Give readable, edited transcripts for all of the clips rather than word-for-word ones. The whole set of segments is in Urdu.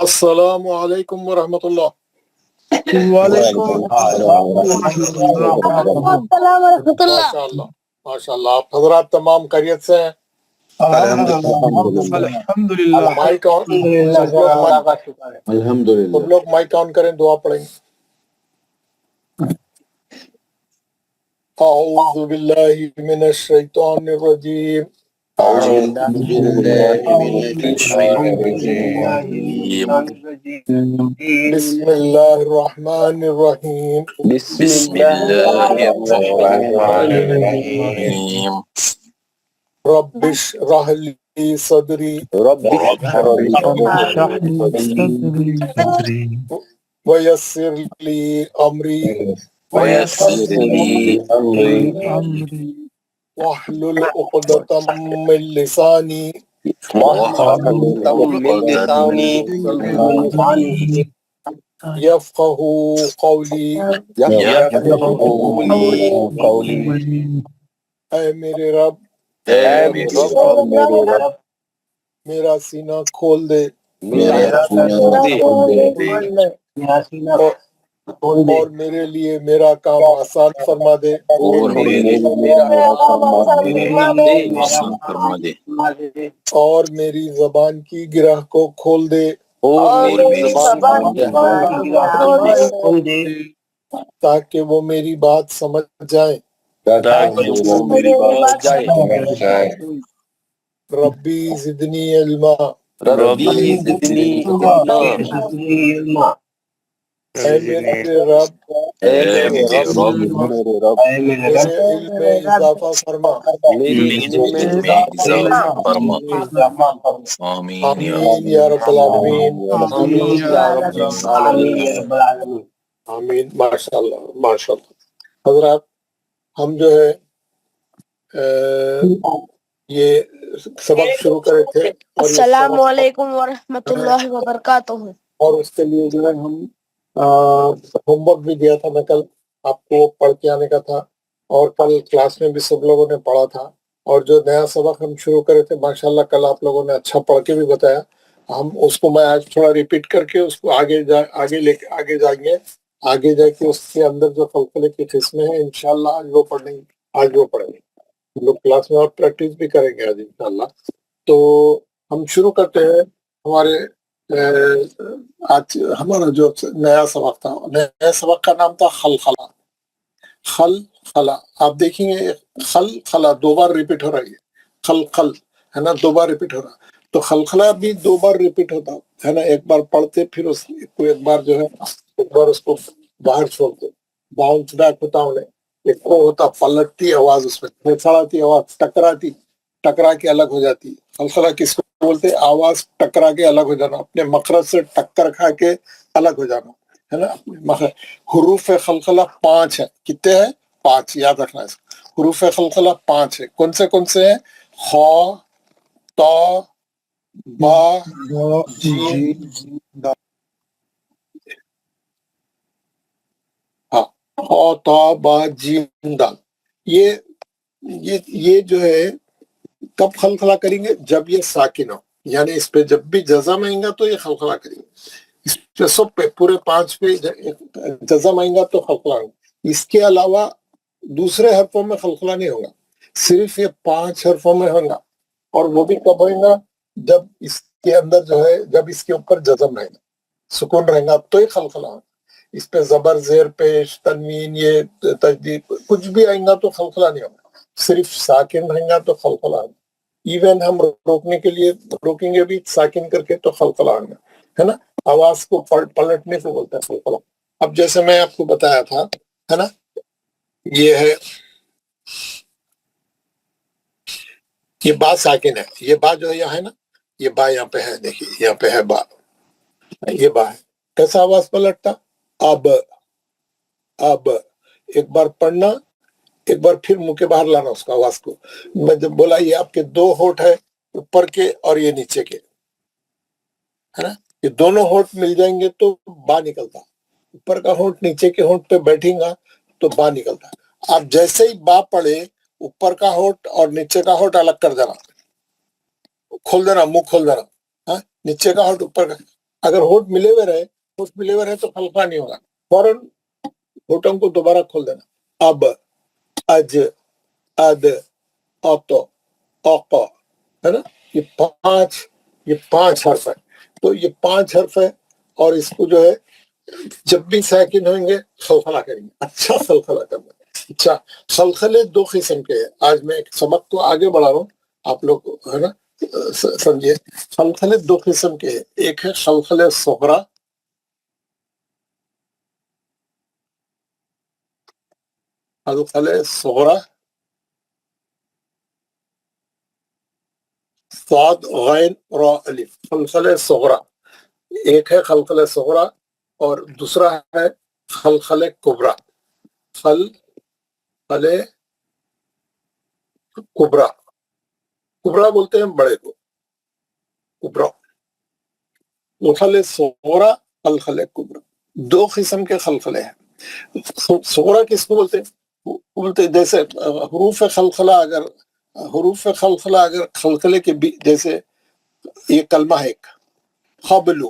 السلام علیکم ورحمۃ اللہ۔ وعلیکم السلام ورحمۃ اللہ وبرکاتہ۔ ماشاء اللہ ماشاء اللہ، آپ حضرات تمام خیریت سے ہیں؟ الحمدللہ مائک آن، الحمدللہ۔ سب لوگ مائک آن کریں، دعا پڑھیں گے۔ اعوذ باللہ من الشیطان الرجیم، بسم اللہ الرحمن الرحیم، بسم اللہ الرحمن الرحیم۔ رب اشرح لی صدری رب اشرح لی صدری ویسر لی امری ویسر لی امری واحلل عقدۃ من لسانی یفقہوا قولی۔ اے میرے رب، میرا سینہ کھول دے اور میرے لیے میرا کام آسان فرما دے، اور میری زبان کی گرہ کو کھول دے تاکہ وہ میری بات سمجھ جائیں۔ ربی زدنی علما، اے میرے رب میرے علم میں اضافہ فرما۔ آمین یا رب العالمین، آمین۔ ماشاء اللہ ماشاء اللہ۔ حضرات، ہم جو ہے یہ سبق شروع کرے تھے، السلام علیکم ورحمۃ اللہ وبرکاتہ۔ اور اس کے لیے جو ہے ہم ہوم ورک بھی دیا تھا، میں کل آپ کو پڑھ کے آنے کا تھا، اور کل کلاس میں بھی سب لوگوں نے پڑھا تھا، اور جو نیا سبق ہم شروع کرے تھے ماشاءاللہ کل آپ لوگوں نے اچھا پڑھ کے بھی بتایا۔ ہم اس کو میں آج تھوڑا ریپیٹ کر کے اس کو آگے جائیں گے، آگے جا کے اس کے اندر جو خلقلے کی قسمیں ہیں انشاءاللہ آج وہ پڑھیں گے، ہم لوگ کلاس میں اور پریکٹس بھی کریں گے آج انشاءاللہ۔ تو ہم شروع کرتے ہیں آج ہمارا جو نیا سبق تھا، نیا سبق کا نام تھا خلخلا۔ خلخلا آپ دیکھیں گے، خلخلا دو بار ریپیٹ ہو رہا ہے، خلخل ہے نا، دو بار ریپیٹ ہو رہا، تو خلخلا بھی دو بار ریپیٹ ہوتا ہے نا، ایک بار پڑھتے پھر اس کو ایک بار جو ہے ایک بار اس کو باہر چھوڑتے، باؤنس بیک ہوتا انہیں، ایک کو ہوتا پلٹتی آواز، اس میں پھڑپھڑاتی آواز، ٹکرا کے الگ ہو جاتی۔ خلخلا کس کو بولتے؟ آواز ٹکرا کے الگ ہو جانا، اپنے مخرج سے ٹکر کھا کے الگ ہو جانا ہے نا۔ حروف خلخلا 5 ہے، کتنے ہیں؟ 5، یاد رکھنا ہے۔ حروف خلخلا 5 ہے، کون سے ہیں؟ خ، ط، با، جیم، دال۔ ہاں، خ، ط، با، جیم، دال۔ یہ جو ہے کب خلخلا کریں گے؟ جب یہ ساکن ہو، یعنی اس پہ جب بھی جزم آئیں گا تو یہ خلخلا کریں گے، اس پہ سب پہ پورے 5 پہ جزم آئیں گا تو خلخلا ہوگا۔ اس کے علاوہ دوسرے حرفوں میں خلخلا نہیں ہوگا، صرف یہ 5 حرفوں میں ہوگا، اور وہ بھی کب ہوگا؟ جب اس کے اندر جو ہے، جب اس کے اوپر جزم رہے گا، سکون رہے گا تو ہی خلخلا ہوگا۔ اس پہ زبر، زیر پیش، تنوین، یہ تجدید کچھ بھی آئیں گا تو خلخلا نہیں ہوگا، صرف ساکن رہیں گا تو خلخلا ہوگا۔ ایون ہم روکنے کے لیے روکیں گے بھی ساکن کر کے تو خلخلا ہوگا، ہے نا۔ آواز کو پلٹنے کو بولتا ہے خلخلا۔ اب جیسے میں آپ کو بتایا تھا ہے نا، یہ ہے، یہ با ساکن ہے، یہ با جو ہے یہاں ہے نا، یہ با یہاں پہ ہے، دیکھیے یہاں پہ ہے با، یہ با ہے۔ کیسا آواز پلٹتا؟ اب ایک بار پڑھنا، ایک بار پھر منہ کے باہر لانا اس کا آواز کو۔ میں جب بولا یہ آپ کے 2 ہونٹ ہے، اوپر کے اور یہ نیچے کے، ہے نا، یہ دونوں ہونٹ مل جائیں گے تو با نکلتا، اوپر کا ہونٹ نیچے کے ہونٹ پہ بیٹھیں گا تو با نکلتا۔ آپ جیسے ہی با پڑھے، اوپر کا ہونٹ اور نیچے کا ہونٹ الگ کر دینا، کھول دینا، منہ کھول دینا، ہاں، نیچے کا ہونٹ اوپر کا، اگر ہونٹ ملے ہوئے رہے تو خلقہ نہیں ہوگا، فوراً ہونٹوں کو دوبارہ کھول دینا. اب، اج، اد، اوتو، اوقو، ہے نا، یہ پانچ حرف ہے. تو یہ 5 حرف ہے، اور اس کو جو ہے جب بھی ساکن ہوئیں گے خلخلہ کریں گے. اچھا خلخلہ کرنا. اچھا، خلخلے 2 قسم کے ہیں. آج میں ایک سبق کو آگے بڑھا رہا ہوں، آپ لوگ ہے نا سمجھیے. خلخلے 2 قسم کے ہیں. ایک ہے خلخلے صغرا، خلخلے صغرا، صاد غین را الف، خلخلے صغرا. ایک ہے خلخلے صغرا، اور دوسرا ہے خلخلے کبرا. خلخلے کبرا، کبرا بولتے ہیں بڑے کو، کبرا. خلخلے صغرا، خلخلے کبرا، 2 قسم کے خلخلے ہیں. صغرا کس کو بولتے ہیں؟ بولتے ہیں جیسے حروف خلخلہ اگر خلخلے کے جیسے یہ کلمہ ہے ایک خبلو،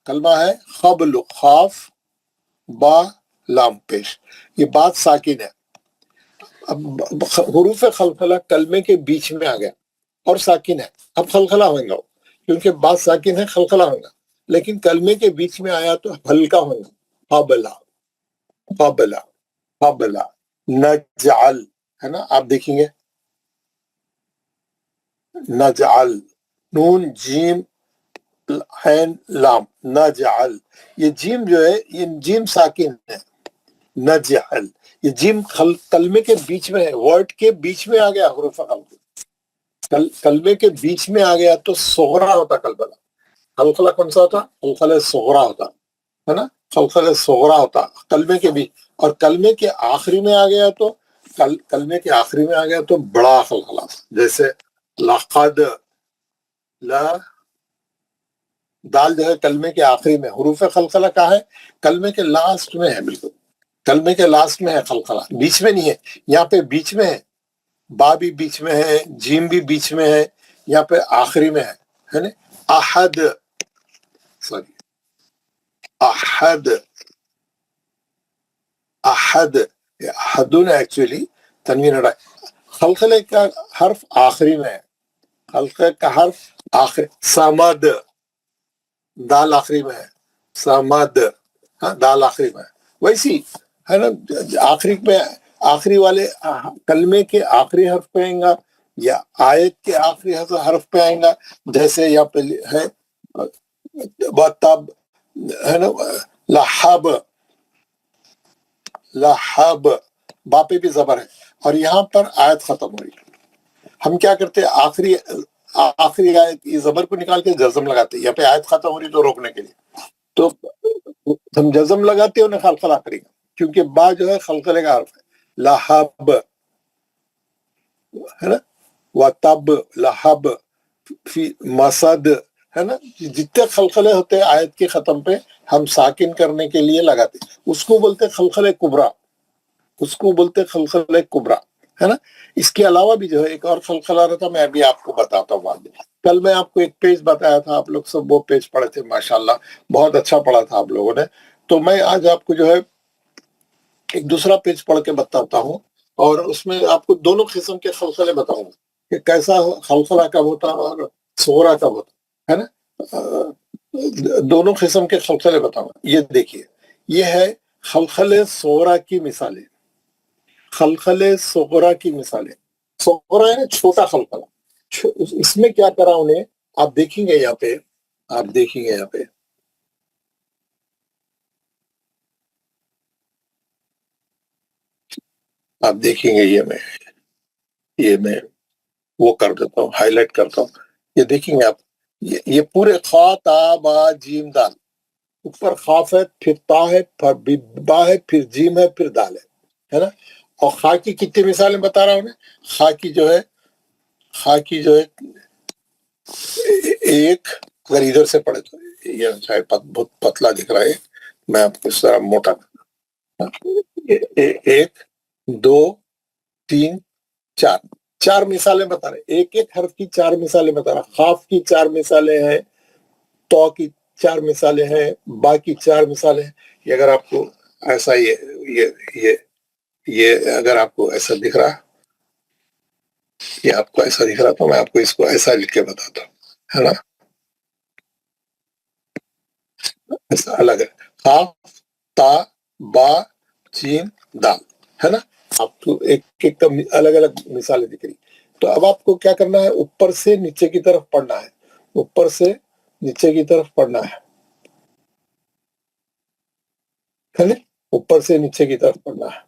کلمہ ہے خبلو، خاف با لام پیش، یہ بات ساکن ہے. اب حروف خلخلہ کلمے کے بیچ میں آ گیا اور ساکن ہے، اب خلخلہ ہوئیں گا، کیونکہ بات ساکن ہے خلخلہ ہوگا. لیکن کلمے کے بیچ میں آیا تو ہلکا ہوگا. قابلہ، قابلہ، قابلہ. نجعل ہے نا، آپ دیکھیں گے نجعل، نون جیم عین لام، نجعل. یہ جیم جو ہے یہ جیم ساکن ہے. نجعل، یہ جیم کلمے کے بیچ میں ہے، ورڈ کے بیچ میں آ گیا. حروف خلقلہ کلمے کے بیچ میں آ گیا تو صغرا ہوتا. خلخلہ کون سا ہوتا؟ خلخلہ صغرا ہوتا ہے نا، خلخلہ صغرا ہوتا کلمے کے بیچ. اور کلمے کے آخری میں آ گیا تو بڑا خلخلہ، جیسے لقد، لا، دال جو ہے کلمے کے آخری میں. حروف خلخلہ کہاں ہے؟ کلمے کے لاسٹ میں ہے، بالکل کلمے کے لاسٹ میں ہے خلخلہ، بیچ میں نہیں ہے. یہاں پہ بیچ میں ہے، با بھی بیچ میں ہے، جیم بھی بیچ میں ہے، یہاں پہ آخری میں ہے نا. احد، سوری، احد، احد، احدن ایکچولی تنوین ہٹا. خلخلے کا حرف آخری میں ہے، خلخلے کا حرف آخری. سمد، دال آخری میں ہے، سمد، ہاں دال آخری میں ہے. ویسی ہے نا، آخری والے کلمے کے آخری حرف پہ آئیں گا یا آیت کے آخری حرف پہ آئیں گا. جیسے یہاں پہ ہے وَتَب، ہے نا، لہب، لہب، با پہ بھی زبر ہے، اور یہاں پر آیت ختم ہو رہی. ہم کیا کرتے ہیں؟ آخری آیت یہ زبر کو نکال کے جزم لگاتے ہیں. یہاں پہ آیت ختم ہو رہی تو روکنے کے لیے تو ہم جزم لگاتے ہیں، انہیں خلخلہ کریں گے، کیونکہ با جو ہے خلخلے کا حرف ہے. لہب ہے نا، وَتَب، لہب، فی مسد، ہے نا. جتنے خلخلے ہوتے ہیں آیت کے ختم پہ ہم ساکن کرنے کے لیے لگاتے ہیں. اس کو بولتے خلخلے کبرا، اس کو بولتے خلخلے کبرا، ہے نا. اس کے علاوہ بھی جو ہے ایک اور خلخلہ رہتا، میں ابھی آپ کو بتاتا ہوں بعد میں. کل میں آپ کو ایک پیج بتایا تھا، آپ لوگ سب وہ پیج پڑھے تھے ماشاءاللہ، بہت اچھا پڑھا تھا آپ لوگوں نے. تو میں آج آپ کو جو ہے ایک دوسرا پیج پڑھ کے بتاتا ہوں، اور اس میں آپ کو دونوں قسم کے خلخلے بتاؤں گا کہ کیسا خلخلہ کب ہوتا اور صغرا کب ہوتا ہے نا. دونوں قسم کے خلخلے بتاؤں گا. یہ دیکھیے، یہ ہے خلخلے صغرا کی مثالیں. خلخلے صغرا کی مثالیں. صغرا ہے نا چھوٹا خلخلہ. اس میں کیا کرا انہیں، آپ دیکھیں گے یہاں پہ، آپ دیکھیں گے یہاں پہ آپ دیکھیں گے یہ میں وہ کر دیتا ہوں، ہائی لائٹ کرتا ہوں. یہ دیکھیں گے آپ، یہ پورے خا تا با جیم دال، اوپر خاف ہے، پھر تا ہے، پھر با ہے، پھر جیم ہے، پھر دال ہے نا. اور خا کی کتنی مثالیں بتا رہا ہوں میں. خا کی جو ہے ایک، اگر ادھر سے پڑھے تو یہ شاید بہت پتلا دکھ رہا ہے، میں آپ کو اس طرح موٹا. ایک، دو، تین، چار مثالیں بتا رہے. ایک حرف کی 4 مثالیں بتا رہا. خاف کی 4 مثالیں ہیں، تو کی 4 مثالیں ہیں، باقی 4 مثالیں ہیں. یہ اگر آپ کو ایسا یہ اگر آپ کو ایسا دکھ رہا، یہ آپ کو ایسا دکھ رہا تو میں آپ کو اس کو ایسا لکھ کے بتاتا ہوں، ہے نا؟ ایسا الگ ہے، خاف تا با جیم دال، ہے نا؟ آپ کو ایک الگ الگ مثالیں دکھ رہی. تو اب آپ کو کیا کرنا ہے؟ اوپر سے نیچے کی طرف پڑھنا ہے، اوپر سے نیچے کی طرف پڑھنا ہے نا؟ اوپر سے نیچے کی طرف پڑھنا ہے.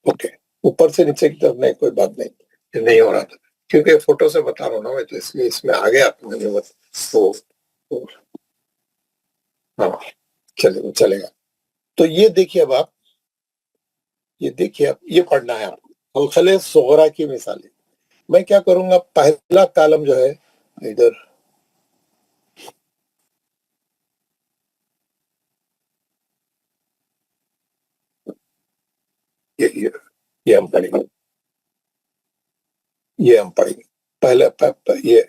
اوکے، اوپر سے نیچے کی طرف نہیں، کوئی بات نہیں، یہ نہیں ہو رہا تھا کیونکہ فوٹو سے بتا رہا ہوں نا میں، تو اس لیے اس میں آگے آپ ہاں چلے گا. تو یہ دیکھیے اب آپ، یہ دیکھیے اب یہ پڑھنا ہے آپ کو، خلخلِ صغرا کی مثالیں. میں کیا کروں گا، پہلا کالم جو ہے ادھر، یہ ہم پڑھیں گے، یہ ہم پڑھیں گے. یہ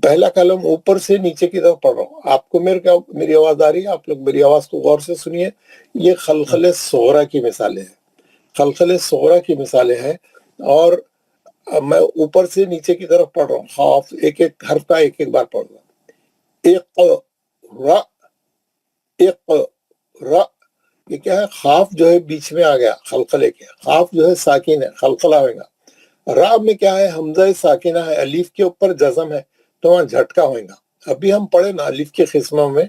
پہلا کالم اوپر سے نیچے کی طرف پڑھ رہا ہوں. آپ کو میری آواز آ رہی ہے؟ آپ لوگ میری آواز کو غور سے سنیے. یہ خلخلِ صغرا کی مثالیں ہیں، خلخلِ صغرا کی مثالیں ہیں. اور میں اوپر سے نیچے کی طرف پڑھ رہا ہوں، خاف ایک ایک حرف کا ایک بار پڑھ رہا ہوں. اقرا، یہ کیا ہے؟ خاف جو ہے بیچ میں آ گیا خلخلے کے، خاف جو ہے ساکن ہے، خلخلہ ہوئے گا. را میں کیا ہے؟ حمزہ ساکنہ ہے، الف کے اوپر جزم ہے تو وہاں جھٹکا ہوئے گا. ابھی ہم پڑھے نا الف کے قسموں میں،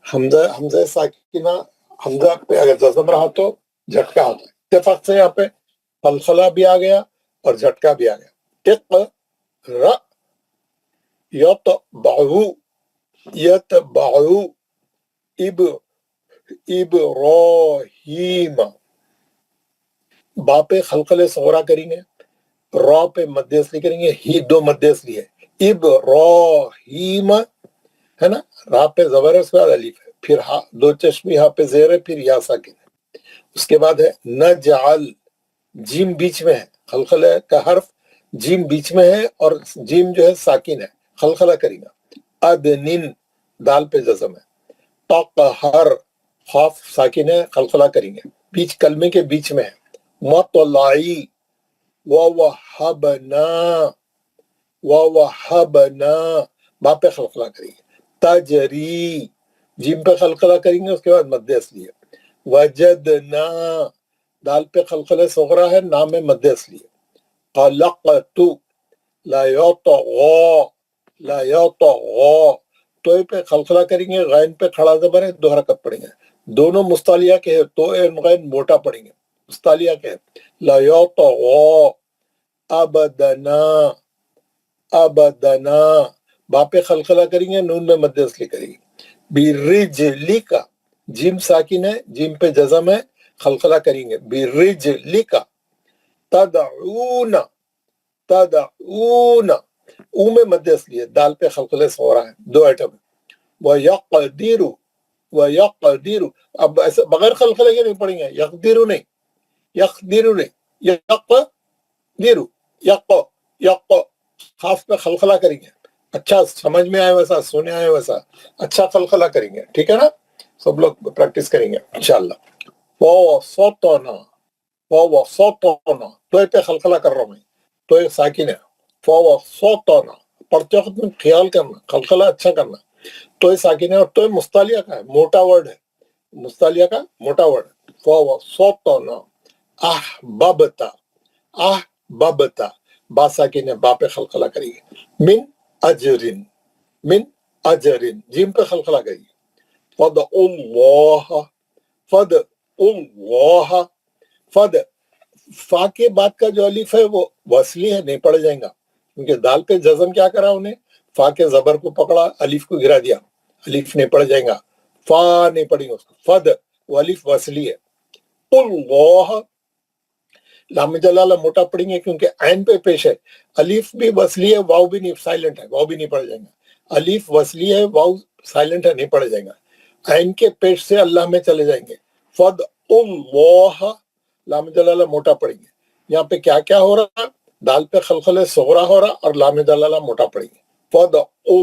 حمزہ ساکنہ، حمزہ پہ اگر جزم رہا تو جھٹکا ہوتا ہے. اتفاق سے یہاں پہ خلخلہ بھی آ گیا اور جھٹکا بھی آ گیا. اقرا یتبعو، یتبعو ابراہیم، با پہ خلخلِ صغرا کریں گے، را پہ مد اصلی کریں گے، ہی دو مد اصلی ہے. ابراہیم ہے نا، را پہ زبر ہے، اس کے بعد الف ہے، پھر ہا دو چشمی، ہا پہ زیر ہے، پھر یا ساکن ہے. اس کے بعد ہے نجعل، جیم بیچ میں ہے، خلخلہ کا حرف جیم بیچ میں ہے اور جیم جو ہے ساکن ہے، خلخلہ کریں گا. ادنن، دال پہ جزم ہے. تقہر، خاف ساکن ہے، خلخلہ کریں گے، بیچ کلمے کے بیچ میں ہے. مطلعی، ووہبنا، ووہبنا، با پہ خلخلہ کریں گے. تجری، جیم پہ خلخلہ کریں گے، اس کے بعد مد اصلی ہے. وجدنا، دال پہ خلخلہ صغرا ہے، نام میں مد اصلی ہے. خلقت، لا یطغی، لا یطغی، تو پہ خلخلہ کریں گے، غین پہ کھڑا زبر ہے، دو حرکت پڑیں گے. دونوں مستعلیہ کے ہیں، تو غین موٹا پڑیں گے، مستعلیہ کے ہیں. لا یطغی، ابدنا، ابدنا، با پہ خلخلہ کریں گے، نون میں مد اصلی کریں گے. برجلک، جیم ساکن ہے، جیم پہ جزم ہے، خلخلہ کریں گے. برجلک. تدعون، تدعون، او میں مد اصلی ہے، دال پہ خلخلہ صغرا ہے، دو آئٹم ہے. وَيَقْدِرُ، وَيَقْدِرُ، اب ایسے بغیر خلخلے کے نہیں پڑھیں گے، یقدر نہیں، یقدر نہیں، یقدر، یق، خاف پہ خلخلہ کریں گے. اچھا سمجھ میں آئے ویسا، سونے آئے ویسا اچھا خلخلہ کریں گے، ٹھیک ہے نا؟ سب لوگ پریکٹس کریں گے انشاءاللہ. وَوَسَطْنَا، وَوَسَطْنَا، تو پہ خلخلہ کر رہا ہوں میں، تو ایک ساکن ہے. وَوَسَطْنَا، پڑھتے وقت میں خیال کرنا، خلخلہ اچھا کرنا. تو ساکن ہے اور تو مستعلیہ کا ہے، موٹا ورڈ ہے، مستعلیہ کا موٹا ورڈ ہے. وَوَسَطْنَا احببتا، احببتا، با ساکن ہے، با پہ خلخلہ کریں گے. من اجرن، من اجرن، جیم پہ خلخلہ کریں گے. فَدْعُوا اللَّهَ، فَدْعُوا اللَّهَ، فد، فا کے بعد کا جو الف ہے وہ وصلی ہے، نہیں پڑھ جائیں گا کیونکہ دال پہ جزم کیا کرا انہیں، فا کے زبر کو پکڑا، الف کو گرا دیا، الف نہیں پڑھ جائیں گا، فا نہیں پڑھیں گا اس کو. فد، وہ الف وصلی ہے. اللہ، لام جلالہ موٹا پڑھیں گے کیونکہ عین پہ پیش ہے، الف بھی وصلی ہے، واو بھی نہیں، سائلنٹ ہے، واو بھی نہیں پڑھ جائیں گا. الف وصلی ہے، واو سائلنٹ ہے، نہیں پڑھ جائیں گا. عین کے پیش سے اللہ میں چلے جائیں گے. فد اللہ، لام جلالہ موٹا پڑھیں گے. یہاں پہ کیا کیا ہو رہا؟ دال پہ خلخلے صغرا ہو رہا اور لام دلالہ موٹا پڑیں گے. فَدْعُوا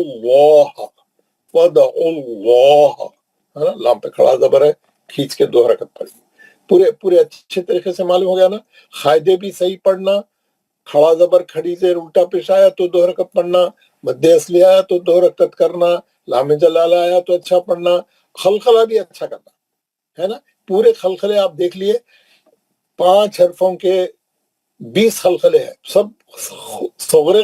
اللَّهَ ہے نا، لام پہ کھڑا زبر ہے، کھینچ کے 2 حرکت پڑیں گے. پورے اچھے طریقے سے معلوم ہو گیا نا. قاعدے بھی صحیح پڑھنا، کھڑا زبر کھڑی سے الٹا پیش آیا تو 2 حرکت پڑھنا، مد اصلی آیا تو 2 حرکت کرنا، لام جلالہ آیا تو اچھا پڑھنا، خلخلہ بھی اچھا کرنا ہے نا. پورے خلخلے آپ دیکھ لیے 5 حرفوں کے 20 خلخلے ہیں، سب صغرے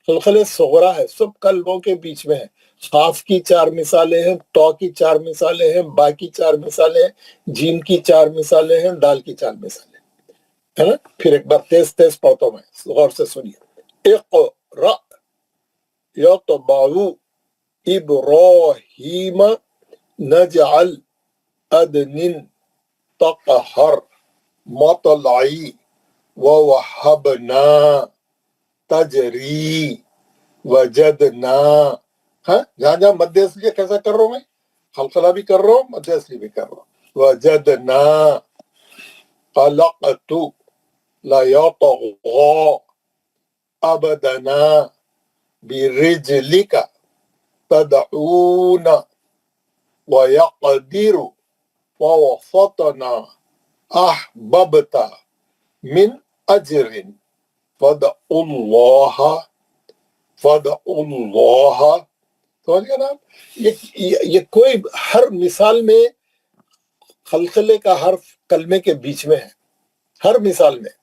خلخلے صغرا ہے، سب قلبوں کے بیچ میں ہے. خاف کی 4 مثالیں ہیں، تو کی 4 مثالیں ہیں، با کی 4 مثالیں ہیں، جیم کی 4 مثالیں ہیں، دال کی 4 مثالیں ہے نا. پھر ایک بار تیز تیز پڑھتا ہوں میں، غور سے سنیے. اقرأ یطبع ابراہیم نجعل ادن تطہر مطلعی ووہبنا تجری وجدنا. ہاں جہاں جہاں مد اصلی کیسا کر رہا ہوں میں، خلخلہ بھی کر رہا ہوں، مد اصلی بھی کر رہا ہوں. وجدنا خلقت لا يطغى ابدنا برجلك تدعون ويقدر ووسطنا احببت من اجر فدعوا الله سمجھ گیا نا. یہ کوئی ہر مثال میں خلخلے کا حرف کلمے کے بیچ میں ہے، ہر مثال میں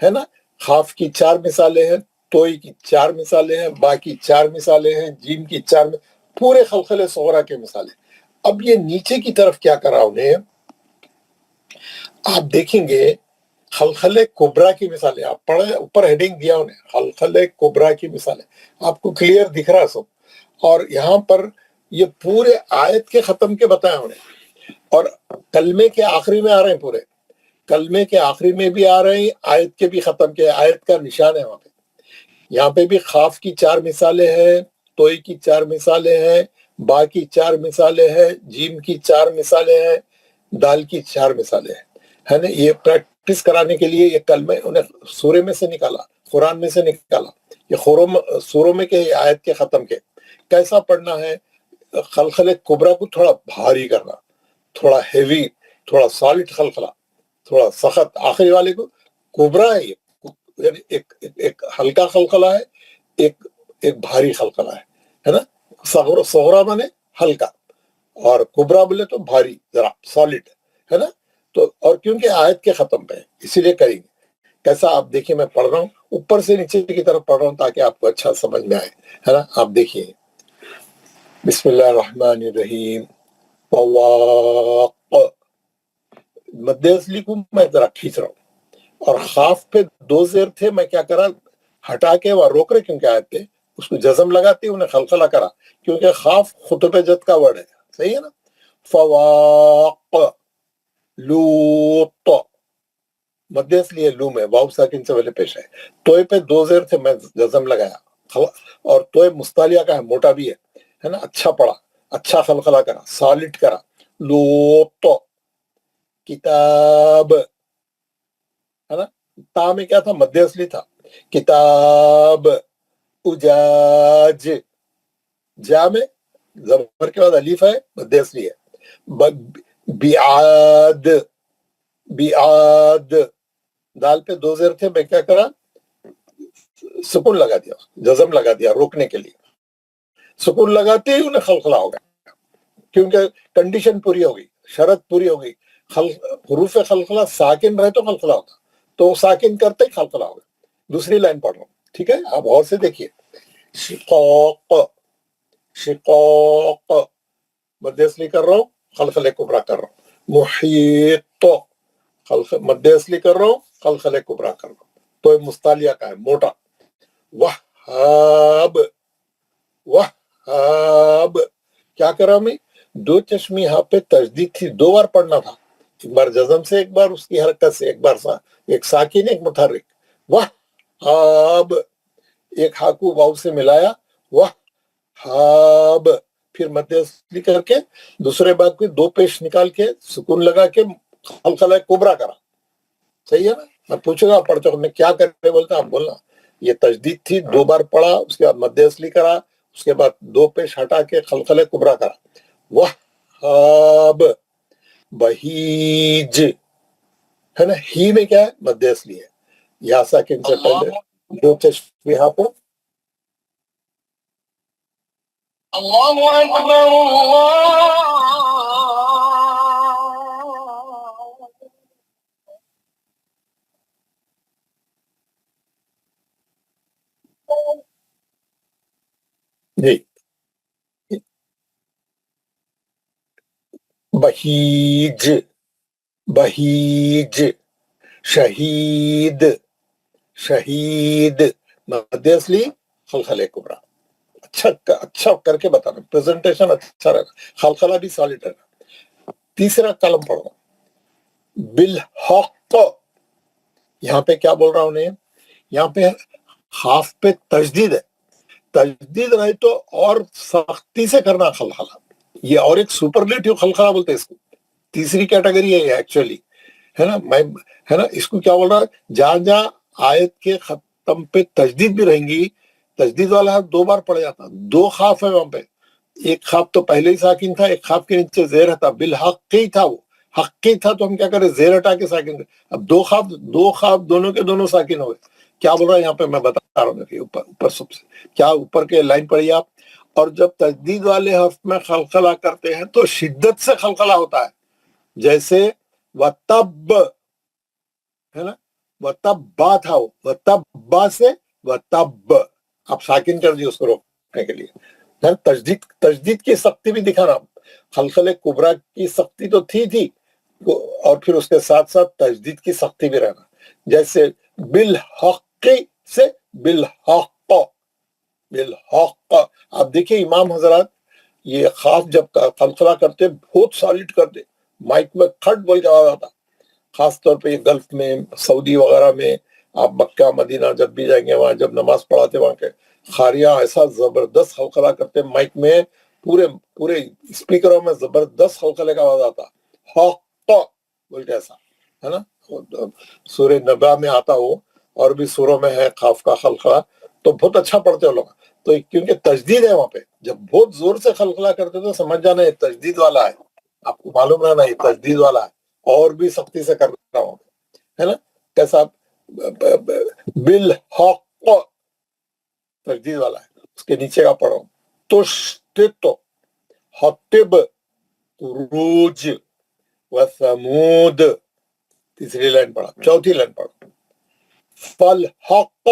ہے نا. خاف کی 4 مثالیں ہیں، توئی کی 4 مثالیں ہیں، با کی 4 مثالیں ہیں، جیم کی 4 پورے خلخلے صغرا کے مثالیں. اب یہ نیچے کی طرف کیا کرا انہیں، آپ دیکھیں گے خلخلے کبرا کی مثالیں آپ پڑھیں، اوپر ہیڈنگ دیا انہیں خلخلے کبرا کی مثالیں، آپ کو کلیئر دکھ رہا سب. اور یہاں پر یہ پورے آیت کے ختم کے بتایا انہیں، اور کلمے کے آخری میں آ رہے ہیں، پورے کلمے کے آخری میں بھی آ رہے ہیں، آیت کے بھی ختم کے، آیت کا نشان ہے وہاں پہ. یہاں پہ بھی خاف کی 4 مثالیں ہیں، توئی کی 4 مثالیں ہیں، با کی 4 مثالیں ہیں، جیم کی 4 مثالیں ہیں، دال کی 4 مثالیں ہیں ہے نا. یہ پریکٹس کرانے کے لیے یہ کلمے انہیں سورے میں سے نکالا، قرآن میں سے نکالا. یہ سوروں میں کے آیت کے ختم کے کیسا پڑھنا ہے. خلخلے کبرا کو تھوڑا بھاری کرنا، تھوڑا ہیوی، تھوڑا سالڈ خلخلہ، تھوڑا سخت. آخری والے کو کبرا ہے، یہ یعنی ایک ہلکا خلخلہ ہے، ایک بھاری خلخلہ ہے نا. صغرا مانے ہلکا، اور کبرا بولے تو بھاری، ذرا سالڈ ہے نا. تو اور کیونکہ آیت کے ختم پہ ہے اسی لیے کریں گے. کیسا آپ دیکھیے، میں پڑھ رہا ہوں اوپر سے نیچے کی طرف پڑھ رہا ہوں تاکہ آپ کو اچھا سمجھ میں آئے ہے نا. آپ دیکھیے، بسم اللہ الرحمن الرحیم. طواق، مد اصلی کو میں ذرا کھینچ رہا ہوں، اور خاف پہ 2 زیر تھے، میں کیا کرا ہٹا کے وہ روک رہے کیونکہ آیت پہ اس کو جزم لگاتے انہیں خلخلہ کرا، کیونکہ خاف خطب جد کا ورڈ ہے، صحیح ہے نا. فواق لوط، مد اصلی ہے، لو میں واو ساکن سے پہلے پیش ہے. توئے پہ 2 زیر تھے، میں جزم لگایا، اور توئے مستعلیہ کا ہے، موٹا بھی ہے نا. اچھا پڑھا، اچھا خلخلہ کرا، سالڈ کرا. لوط کتاب ہے نا. تا میں کیا تھا، مد اصلی تھا. کتاب اجاج، جا میں زبر کے بعد الف ہے، مد اصلی ہے. بیعاد، بیعاد، دال پہ 2 زیر تھے، میں کیا کرا سکون لگا دیا، جزم لگا دیا روکنے کے لیے. سکون لگاتے ہی انہیں خلخلہ ہو گیا، کیونکہ کنڈیشن پوری ہو گئی، شرط پوری ہو گئی. حروف خلخلہ ساکن رہے تو خلخلہ ہوتا، تو ساکن کرتے ہی خلخلہ ہو گیا. دوسری لائن پڑھ رہا ہوں، ٹھیک ہے، آپ غور سے دیکھیے. شقاق، شقاق، مد اصلی کر رہا ہوں، خلخلہ کبرا کر رہا ہوں. محیط، مد اصلی کر رہا ہوں، خلخلہ کبرا کر رہا ہوں. تو مستعلیہ کا ہے، موٹا. وہاب، وہاب، کیا کرا میں 2 چشمی ہاں پہ تجدید تھی، 2 بار پڑھنا تھا، ایک بار جزم سے، ایک بار اس کی حرکت سے، ایک بار ایک ساکن ایک متحرک. وہاب، ایک ہا کو واو سے ملایا، وہاب، پھر مد اصلی کر کے دوسرے بات کو 2 پیش نکال کے سکون لگا کے خلخلہ کبرا کرا. صحیح ہے نا. میں پوچھوں گا پڑھتے میں کیا کر رہے بولتا آپ بولنا. یہ تجدید تھی، 2 بار پڑھا، اس کے بعد مد اصلی کرا، اس کے بعد 2 پیش ہٹا کے خلخل کبرا کرا. وہاب، بہیج ہے نا، ہی میں کیا ہے؟ مد اصلی ہے. یا ساکن سے پہلے 2 تشبیہہ پہ اللہ اکبر اللہ جی. بہیج، بہیج، شہید، شہید، مد اصلی خلخل کبرا. اچھا کر کے بتانا، پریزنٹیشن اچھا رہنا، خلخلہ بھی سالڈ رہنا. تیسرا کلم پڑھو، بالحق. یہاں پہ کیا بول رہا ہوں نے، یہاں پہ خاف پہ تجدید ہے. تجدید رہے تو اور سختی سے کرنا خلخلہ. یہ اور ایک سپرلیٹیو خلخلہ بولتے ہیں اس کو، تیسری کیٹیگری ہے یہ ایکچولی، ہے نا. ہے نا، اس کو کیا بول رہا ہے، جہاں جہاں آیت کے ختم پہ تجدید بھی رہیں گی، تجدید والا 2 بار پڑھ جاتا. 2 خاف ہے وہاں پہ، ایک خاف تو پہلے ہی ساکن تھا، ایک خاف کے نیچے زیر تھا. بالحق ہی تھا، وہ حق ہی تھا، تو ہم کیا کریں، زیر ہٹا کے ساکن کریں. اب 2 خاف دونوں کے دونوں ساکن ہوئے. کیا بول رہا ہے یہاں پہ، میں بتا رہا ہوں کہ اوپر سب سے کیا، اوپر کے لائن پڑھیے آپ. اور جب تجدید والے حرف میں خلخلہ کرتے ہیں تو شدت سے خلخلہ ہوتا ہے، جیسے وَتَبْ ہے نا، وَتَبَّا تھا، وہ وَتَبَّا سے وَتَبْ، آپ ساکن کر دیے اس کو روکنے کے لیے. تجدید کی سختی بھی دکھانا. خلخل کبرا کی سختی تو تھی، اور پھر اس کے ساتھ ساتھ تجدید کی سختی بھی رہنا. جیسے بالحق سے بالحق، بالحق. آپ دیکھیں امام حضرات یہ خاص جب خلخلہ کرتے بہت سالڈ کرتے، مائک میں کھٹ بول کے آواز آتا. خاص طور پہ یہ گلف میں، سعودی وغیرہ میں، آپ مکہ مدینہ جب بھی جائیں گے، وہاں جب نماز پڑھاتے وہاں کے خاریاں ایسا زبردست خلخلہ کرتے، مائک میں پورے اسپیکروں میں زبردست خلخلے کا آواز آتا، حق بول کے ایسا، ہے نا. سورہ نبا میں آتا ہو، اور بھی سوروں میں ہے خاف کا خلخلہ، تو بہت اچھا پڑھتے ہو لوگ. تو کیونکہ تجدید ہے وہاں پہ، جب بہت زور سے خلخلہ کرتے تو سمجھ جانا یہ تجدید والا ہے، آپ کو معلوم رہنا یہ تجدید والا ہے، اور بھی سختی سے کر رہا ہوں، ہے نا. کیسا، بالحق تجدید والا ہے. اس کے نیچے کا پڑھو، تشتت، حتب، روج، وثمود. تیسری لائن پڑھا، چوتھی لائن پڑھو، فالحق،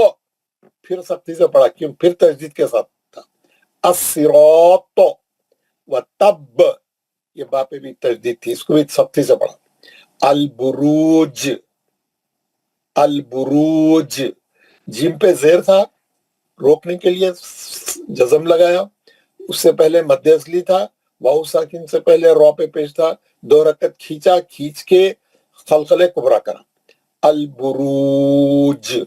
پھر سختی سے پڑھا، کیوں، پھر تجدید کے ساتھ تھا. الصراط، وتب، یہ با پہ بھی تجدید تھی، اس کو بھی سختی سے پڑھا. البروج، البروج، جیم پہ زیر تھا، روکنے کے لیے جزم لگایا. اس سے پہلے مد اصلی تھا، واو ساکن سے پہلے رو پہ پیش تھا. 2 رکعت کھینچ کے خلخل کبرا کرا. البروج،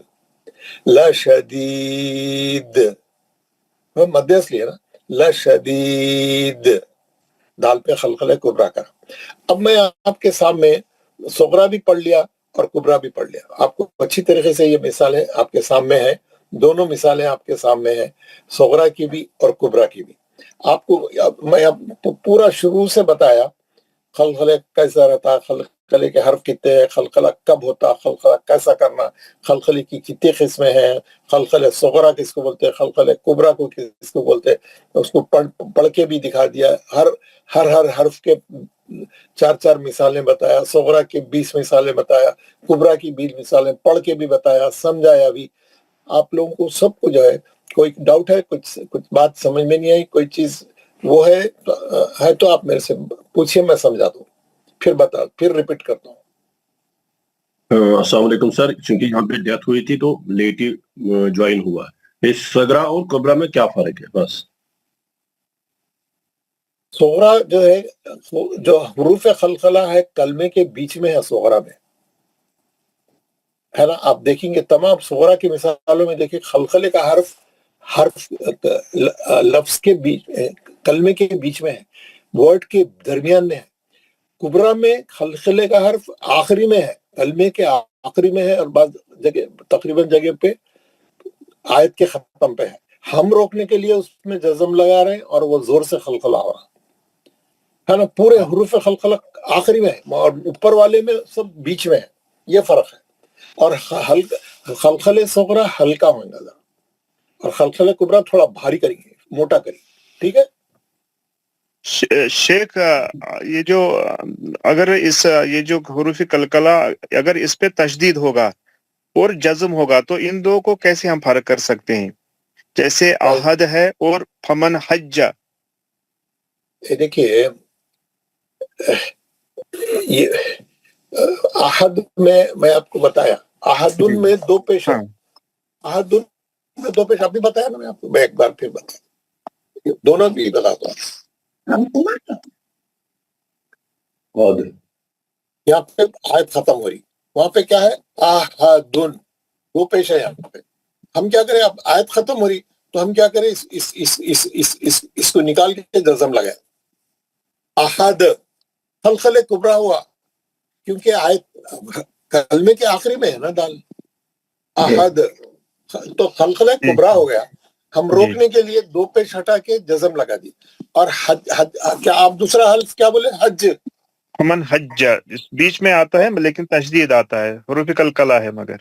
لشدید، مد اصلی ہے نا، لشدید، دال پہ خلخل کبرا کرا. اب میں آپ کے سامنے صغرا بھی پڑھ لیا اور کبرا بھی پڑھ لیا. آپ کو اچھی طریقے سے یہ مثالیں آپ کے سامنے ہیں، دونوں مثالیں آپ کے سامنے ہیں، صغرا کی بھی اور کبرا کی بھی. آپ کو میں پورا شروع سے بتایا خلخلہ کیسا رہتا، خلخلے کے حرف کتنے ہیں، خلخلہ کب ہوتا، خلخلہ کیسا کرنا، خلخلے کی کتنی قسمیں ہیں، خلخلہ صغرا کس کو بولتے ہیں، خلخلہ کبرا کو کس کو بولتے ہیں. اس کو پڑھ کے بھی دکھا دیا، ہر حرف کے 4 مثالیں بتایا، صغرا کی 20 مثالیں بتایا، کبرا کی 20 مثالیں پڑھ کے بھی بتایا، سمجھایا بھی. آپ لوگوں کو سب کو جو ہے، کوئی ڈاؤٹ ہے، کچھ بات سمجھ میں نہیں آئی، کوئی چیز وہ ہے تو آپ میرے سے پوچھئے، میں سمجھا دوں، پھر ریپیٹ کرتا ہوں. السلام علیکم سر، چونکہ یہاں پہ ڈیتھ ہوئی تھی تو لیٹ ہی جوائن ہوا ہے. اس صغرا اور کبرا میں کیا فرق ہے؟ بس صغرا جو ہے، جو حروف خلخلہ ہے کلمے کے بیچ میں ہے، صغرا میں ہے نا. آپ دیکھیں گے تمام صغرا کی مثالوں میں، دیکھیں خلخلے کا حرف لفظ کے بیچ، کلمے کے بیچ میں ہے، ورڈ کے درمیان میں ہے. کبرا میں خلخلے کا حرف آخری میں ہے، کلمے کے آخری میں ہے، اور بعض جگہ تقریباً جگہ پہ آیت کے ختم پہ ہے، ہم روکنے کے لیے اس میں جزم لگا رہے ہیں اور وہ زور سے خلخلہ ہو رہا ہے نا. پورے حروف خلخلہ آخری میں ہے اور اوپر والے میں سب بیچ میں ہے، یہ فرق ہے. اور خلخلہ صغرا ہلکا ہوگا ذرا، اور خلخلہ کبرا تھوڑا بھاری کریں گے، موٹا کریں گے. ٹھیک ہے. شیخ یہ جو اگر یہ جو حروف قلقلہ اگر اس پہ تشدید ہوگا اور جزم ہوگا تو ان دو کو کیسے ہم فرق کر سکتے ہیں؟ جیسے احد ہے اور فمن حج. دیکھیے یہ احد میں آپ کو بتایا، احدن میں دو پیش ہے. احدن میں دو پیش آپ نے بتایا نا، میں آپ کو میں ایک بار پھر بتا دونوں بھی بتاتا ہوں. یہاں پہ آیت ختم ہو رہی، وہاں پہ کیا ہے؟ احدن، دو پیش ہے یہاں پہ. ہم کیا کریں؟ اب آیت ختم ہو رہی تو ہم کیا کریں؟ اس کو نکال کے جزم لگائے. احد خلخلہ کبرا ہوا کیونکہ آیت کلمے کے آخری میں ہے نا دال. احد تو خلخلہ کبرا ہو گیا. ہم روکنے کے لیے دو پیش ہٹا کے جزم لگا دی. اور کیا آپ دوسرا حرف کیا بولے؟ حج. فمن حج بیچ میں آتا ہے لیکن تشدید آتا ہے، حروف قلقلہ ہے مگر.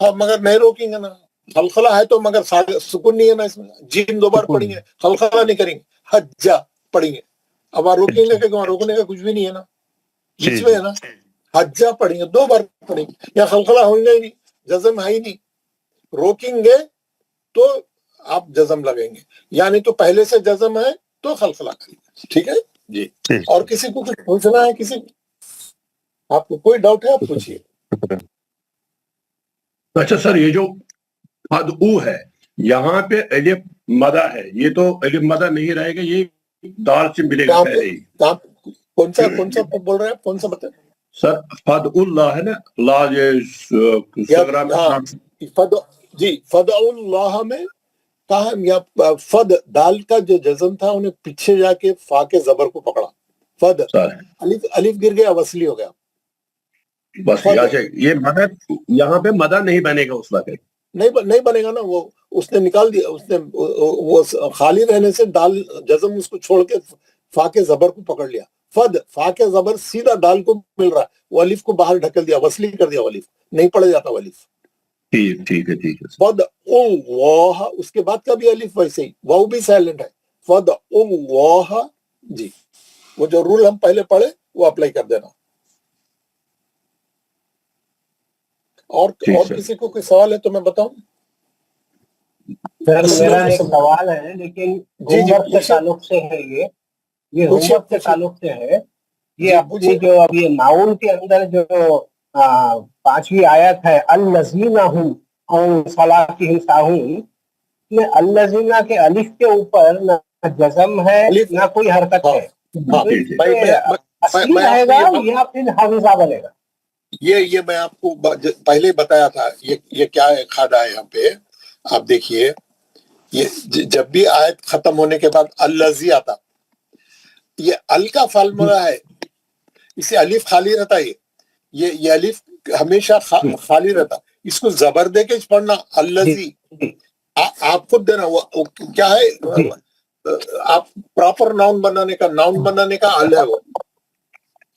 ہاں مگر نہیں روکیں گے نا. خلخلہ ہے تو مگر سکون نہیں ہے نا اس میں. جیم دو بار پڑھیں گے، خلخلہ نہیں کریں گے، حجہ پڑھیں گے. اب وہاں روکیں گے کہ وہاں روکنے کا کچھ بھی نہیں ہے نا، بیچ میں ہے نا. حجہ پڑھیں گے، دو بار پڑھیں گے. یا خلخلہ ہوگا ہی نہیں، جزم ہے ہی نہیں. روکیں گے تو آپ جزم لگیں گے، یعنی تو پہلے سے جزم ہے تو خلخلہ کریں گے. ٹھیک ہے جی. اور کسی کو کچھ پوچھنا ہے؟ کسی آپ کو کوئی ڈاؤٹ ہے آپ پوچھیے. اچھا سر، یہ جو ادعو ہے یہاں پہ الف مدہ ہے، یہ تو الف مدہ نہیں رہے گا، یہ دال سے ملے گا پہلے ہی. کون سا بول رہے ہیں آپ؟ کون سا بتائیں سر؟ فد اللہ ہے نا، لا صغرا میں. جی فد اللہ میں کہا یا فد دال کا جو جزم تھا انہیں پیچھے جا کے فا کے زبر کو پکڑا. فد الف گر گیا، وصلی ہو گیا. بس یہ مدہ یہاں پہ مدہ نہیں بنے گا اس وقت. نہیں بنے گا نا. وہ اس نے نکال دیا، اس نے وہ خالی رہنے سے دال جزم اس کو چھوڑ کے فا کے زبر کو پکڑ لیا. فد فا کے زبر سیدھا دال کو مل رہا ہے، وہ الف کو باہر ڈھکل دیا، وصلی کر دیا. الف نہیں پڑھا جاتا وہ الف. ٹھیک ہے فد اللہ، اس کے بعد کا بھی الف ویسے ہی، واو بھی سائلنٹ ہے. فد اللہ جی. وہ جو رول ہم پہلے پڑھے وہ اپلائی کر دینا. اور کسی کو کوئی سوال ہے تو میں بتاؤں. میرا ایک سوال ہے لیکن ہومورک کے تعلق سے ہے. یہ ہومورک کے تعلق سے ہے. یہ اپنی جو اب یہ ناؤن کے اندر جو 5ویں آیت ہے الذین هم عن صلاتهم ساہون، میں الذین کے الف کے اوپر نہ جزم ہے نہ کوئی حرکت ہے. اصلی رہے گا یا پھر حمزہ بنے گا؟ یہ میں آپ کو پہلے بتایا تھا. یہ کیا ہے کھادا ہے یہاں پہ. آپ دیکھیے یہ جب بھی آیت ختم ہونے کے بعد الذی آتا، یہ ال کا فارمولا ہے. اسے الف خالی رہتا ہے، یہ الف ہمیشہ خالی رہتا. اس کو زبر دے کے پڑھنا الذی. آپ خود دینا وہ کیا ہے. آپ پراپر ناؤن بنانے کا ال ہے، وہ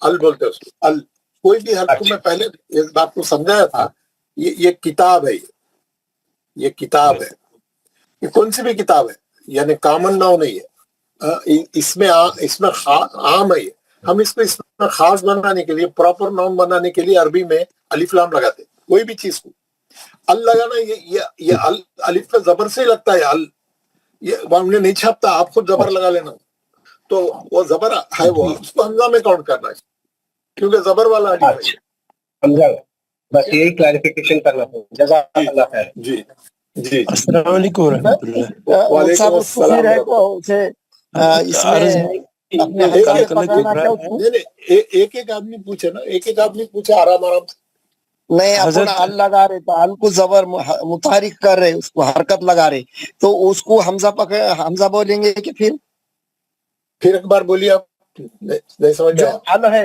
ال بولتے ہیں اس کو. ال کوئی بھی حرف میں پہلے اس بات کو سمجھایا تھا. یہ کتاب ہے، یہ کتاب ہے. یہ کون سی بھی کتاب ہے، یعنی کامن ناؤن نہیں ہے. اس میں عام ہے. ہم اس میں خاص بنانے کے لیے، پراپر ناؤن بنانے کے لیے عربی میں الف لام لگاتے. کوئی بھی چیز کو ال لگانا، یہ الف پہ زبر سے ہی لگتا ہے. ال یہ ہم نے نہیں چھاپتا، آپ خود زبر لگا لینا. تو وہ زبر ہے، وہ اس کو حمزہ میں کاؤنٹ کرنا ہے کیونکہ زبر والا الف ہے. بس یہی کلیریفیکیشن کرنا ہے. جزاک اللہ خیر. جی جی. السلام علیکم ورحمۃ اللہ. وعلیکم السلام. ایک آدمی پوچھے نا، ایک آدمی پوچھے آرام سے. نہیں اپنا ال لگا رہے تو ال کو زبر متحرک کر رہے، اس کو حرکت لگا رہے، تو اس کو حمزہ بولیں گے کہ پھر ایک بار بولیے آپ. نہیں سمجھ جو ال ہے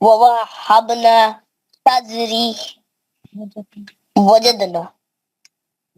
ووهبنا تجري وجدنا.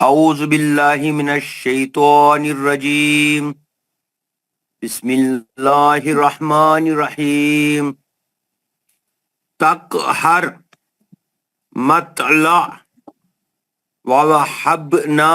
أعوذ بالله من الشيطان الرجيم بسم الله الرحمن الرحيم تقهر مطلع ووهبنا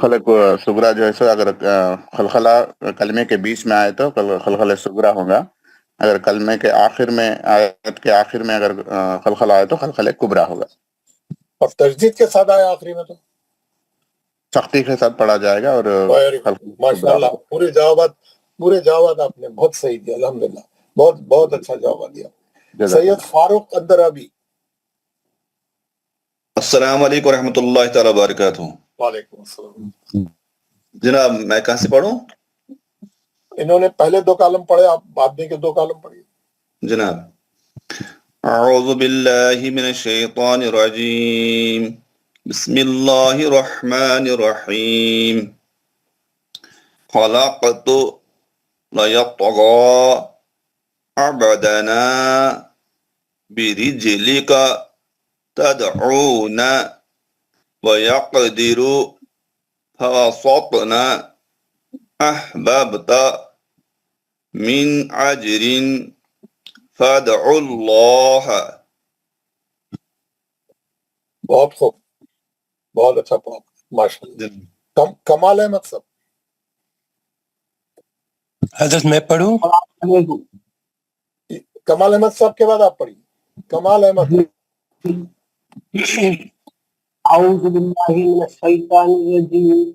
خلق سغرا جو ہے سو اگر خلخلہ کلمے کے بیچ میں آئے تو خلخلہ سغرا ہوگا، اگر کلمے کے آخر میں آیت کے آخر میں اگر خلخلہ آئے تو خلخلہ کبرا ہوگا، اور تجدید کے ساتھ آیا آخری میں تو سختی کے ساتھ پڑھا جائے گا اور ماشاء اللہ پورے جوابات آپ نے بہت صحیح دیا، الحمدللہ بہت بہت اچھا جواب دیا۔ سید فاروق اندرابی۔ السلام علیکم ورحمۃ اللہ تعالیٰ وبرکاتہ۔ وعلیکم السلام۔ جناب میں کہاں سے پڑھوں؟ انہوں نے پہلے 2 کالم پڑھے، آپ بعد میں کے 2 کالم پڑھیے۔ جناب اعوذ باللہ من الشیطان الرجیم بسم اللہ الرحمن الرحیم خلقت لیطغى عبدنا برجلک تدعون ويقدر فوسطنا أحببت من عجر فادعوا الله۔ بہت خوب، بہت اچھا پڑھا ماشاء اللہ۔ کمال احمد صاحب۔ حضرت میں پڑھوں؟ کمال احمد صاحب کے بعد آپ پڑھیے۔ کمال احمد۔ اعوذ باللہ من الشیطان الرجیم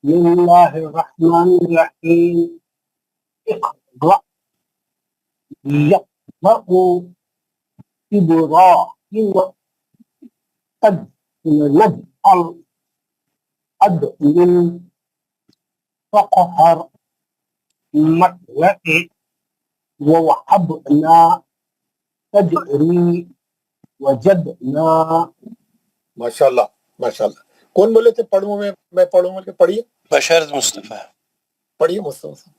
بسم اللہ الرحمن الرحیم اقرأ یقرأ ابراہیم قد نجعل ادمن فقہر مطلع ووحبنا تجری وجدنا۔ ماشاء اللہ ماشاء اللہ۔ کون بولے تھے پڑھوں میں پڑھوں بول کے؟ پڑھیے۔ بشرت مصطفیٰ۔ پڑھیے مصطفیٰ۔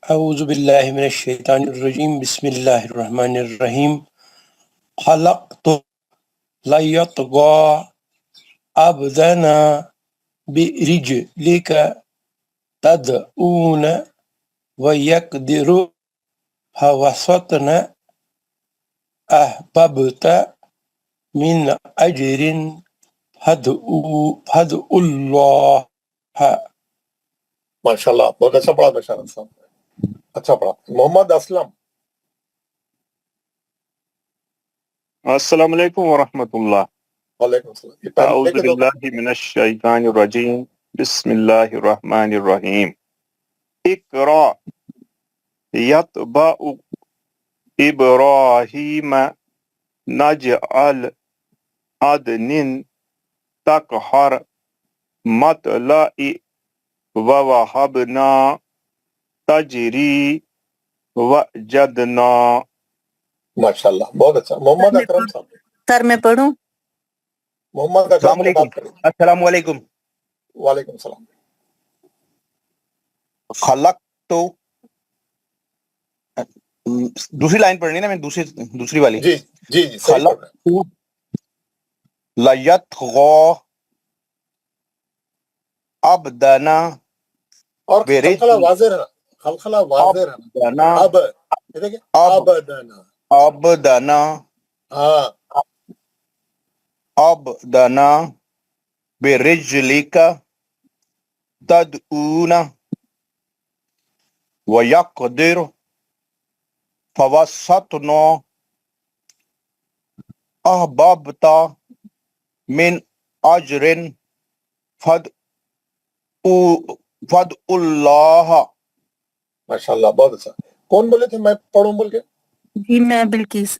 اعوذ باللہ من الشیطان الرجیم بسم اللہ الرحمن الرحیم خلقت لیطغى عبدنا برجلک تدعون ويقدر فوسطنا أحببت من أجر فادعوا الله۔ ماشاء اللہ بہت اچھا پڑھا بشارت صاحب، اچھا پڑھا۔ محمد اسلم۔ السلام علیکم ورحمۃ اللہ۔ وعلیکم السلام۔ اعوذ باللہ من الشیطان الرجیم بسم اللہ الرحمن الرحیم اقرأ یطبع ابراہیم نجعل عدن تقہر مطلع ووہبنا تجری وجدنا۔ ماشاء اللہ بہت اچھا۔ محمد اکرم صاحب۔ سر میں پڑھوں؟ محمد اکرم سے بات کریں۔ السلام علیکم۔ وعلیکم السلام۔ خلق تو دوسری لائن پڑھنی نا، میں دوسری والی۔ جی جی جی خلق تو لیطغى عبدنا، اور خلخلہ واضح رہنا، خلخلہ واضح رہنا۔ اب دیکھیں عبدنا، عبدنا، ہاں عبدنا برجلک تدعون ويقدر فوسطنا أحببت من أجر فادعوا الله۔ ماشاء اللہ بہت اچھا۔ کون بولے تھے میں پڑھوں بول کے؟ جی میں بلقیس۔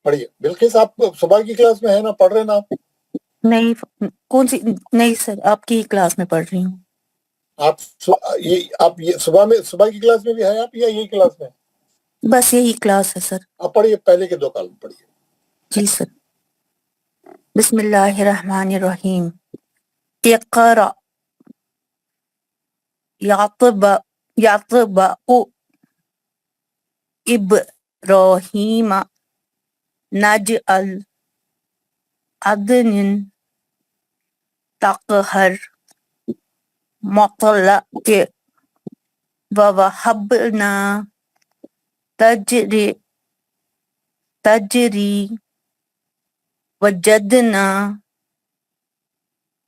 پڑھیے۔ بلقیس آپ صبح کی کلاس میں ہے نا، پڑھ رہے نا آپ؟ نہیں، کون سی؟ نہیں سر، آپ کی کلاس میں پڑھ رہی ہوں۔ آپ یہ صبح کی کلاس میں بھی ہے آپ یا یہی کلاس میں؟ بس یہی کلاس ہے سر۔ آپ پڑھیے، پہلے کے 2 کالم پڑھیے۔ جی سر۔ بسم اللہ الرحمن الرحیم اقرأ یطبع ابراہیم نجعل عدن تقہر مطلع ووہبنا تجری وجدنا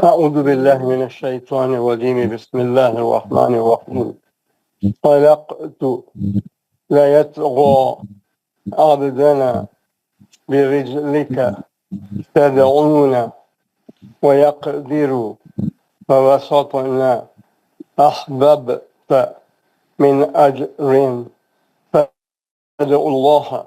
أعوذ بالله من الشيطان الرجيم بسم الله الرحمن الرحيم خلقت لا يطغى عبدنا برجلك تدعونا ويقدر فوسطنا أحببت من أجر فادعوا الله.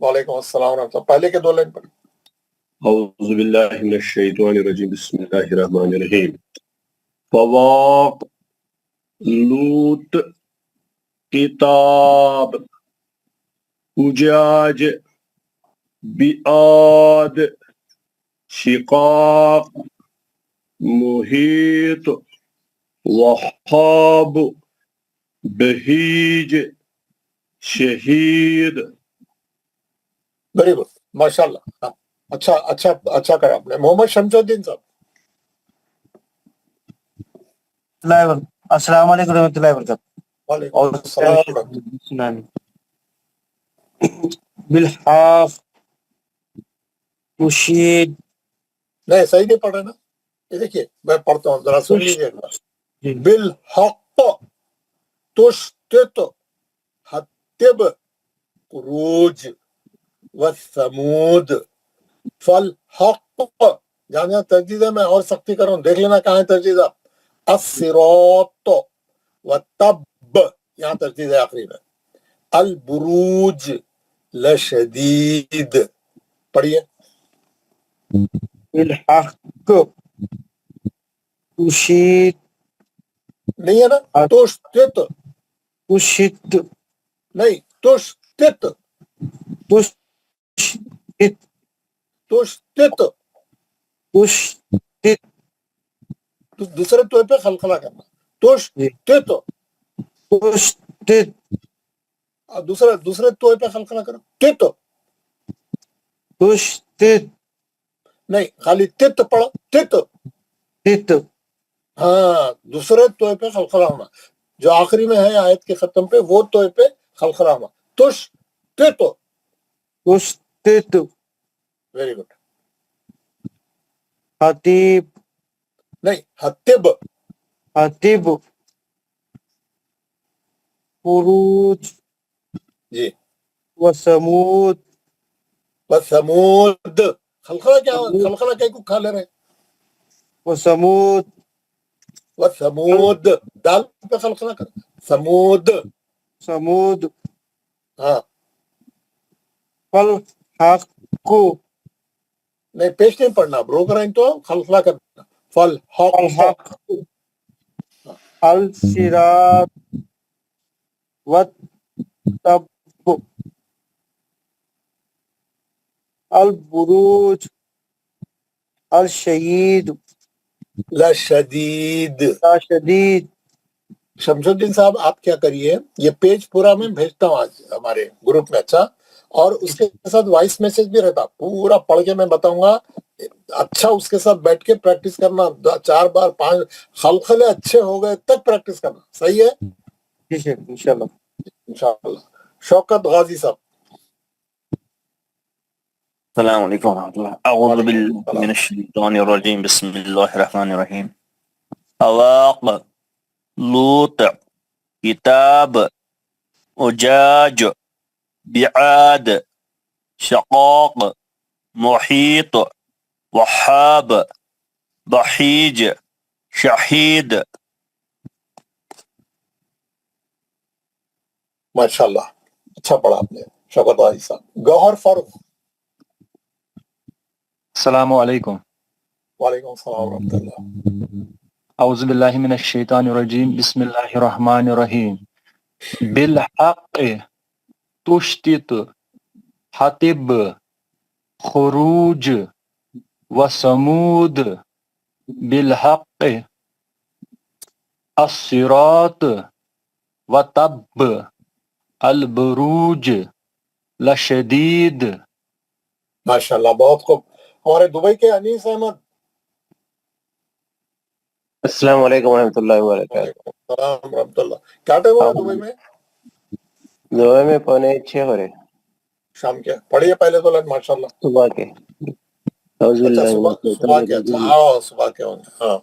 وعلیکم السلام ورحمۃ اللہ. پہلے کے 2 لائن پر. اعوذ باللہ من الشیطان الرجیم بسم اللہ الرحمن الرحیم. فواق لوط کتاب اجاج بیعاد شقاق محیط وحاب بہیج شہید. ویری گڈ ماشاء اللہ. اچھا کرا آپ نے. محمد شمس الدین صاحب. السلام علیکم ورحمۃ اللہ وبرکاتہ. وعلیکم السلام. بالحاف مشید. نہیں صحیح نہیں پڑھ رہے نا. یہ دیکھیے میں پڑھتا ہوں ذرا سن لیجیے. بالحق تشتت حتب قروج وثمود فالحق. جہاں جہاں تجدید ہے میں اور سختی کر رہا ہوں دیکھ لینا کہاں ہے تجدید. الصراط وتب یہاں تجدید ہے آخری میں. البروج لشدید. پڑھیے. بالحق تشید نہیں ہے نا. تشتت تشد نہیں. تشتت تشدد تشتت. تشدد دوسرے توئے پہ خلخلہ کرنا. تشتت. تشدد دوسرے توئے پہ خلخلہ کرو. تت تشدد نہیں خالی تت پڑھو. تت تت. ہاں دوسرے توئے پہ خلخلہ ہونا. جو آخری میں ہے آیت کے ختم پہ وہ توئے پہ خلخلہ ہونا. تش تت. تشدد. Very good. حتیب نہیں حتب. حتیب خروج جی. وثمود. وثمود. خلخلہ کیا خلخلہ کہیں کو کھا لے رہے. وثمود وثمود دال پہ خلخلہ کر. ثمود. ثمود. ہاں فالحق نہیں پیش نہیں پڑھنا. بروکرائن تو خلخلہ کرنا. فالحق. الصراط وتب البروج الشہید لشدید. شدید. شمس الدین صاحب آپ کیا کریے یہ پیج پورا میں بھیجتا ہوں آج ہمارے گروپ میں. اچھا اور اس کے ساتھ وائس میسج بھی رہتا. پورا پڑھ کے میں بتاؤں گا. اچھا اس کے ساتھ بیٹھ کے پریکٹس کرنا. 4 بار 5 خلخلے اچھے ہو گئے تک پریکٹس کرنا. صحیح ہے ٹھیک ہے انشاءاللہ. انشاءاللہ. شوکت غازی صاحب. السلام علیکم ورحمۃ اللہ. اعوذ باللہ من الشیطان الرجیم بسم اللہ الرحمن الرحیم. فواق لوط کتاب اجاج بعاد شقاق محیط وحاب بحیج شہید. ماشاءاللہ اچھا پڑھا آپ نے شوکت غازی صاحب. گوہر فاروق. السلام علیکم. وعلیکم السلام ورحمۃ اللہ. اعوذ باللہ من الشیطان الرجیم بسم اللہ الرحمن الرحیم. بالحق تشتت حتب خروج وثمود بالحق الصراط وتب البروج لشدید. ماشاءاللہ بہت خوب. ہمارے دبئی کے انیس احمد. السلام علیکم ورحمۃ اللہ وبرکاتہ. السلام ورحمۃ اللہ. کیا ٹائم ہو رہا دبئی میں؟ دبئی میں 5:45 ہو رہے شام کے. پڑھیے پہلے تو لائن ماشاءاللہ. صبح کے. صبح کے ہوں گے. ہاں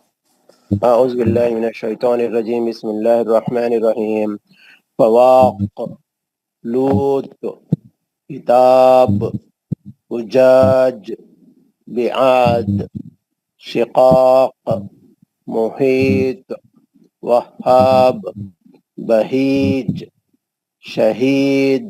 اعوذ باللہ من الشیطان الرجیم بسم اللہ الرحمن الرحیم. فواق لوط کتاب اجاج بعاد شقاق محیط وحاب بہیج شہید.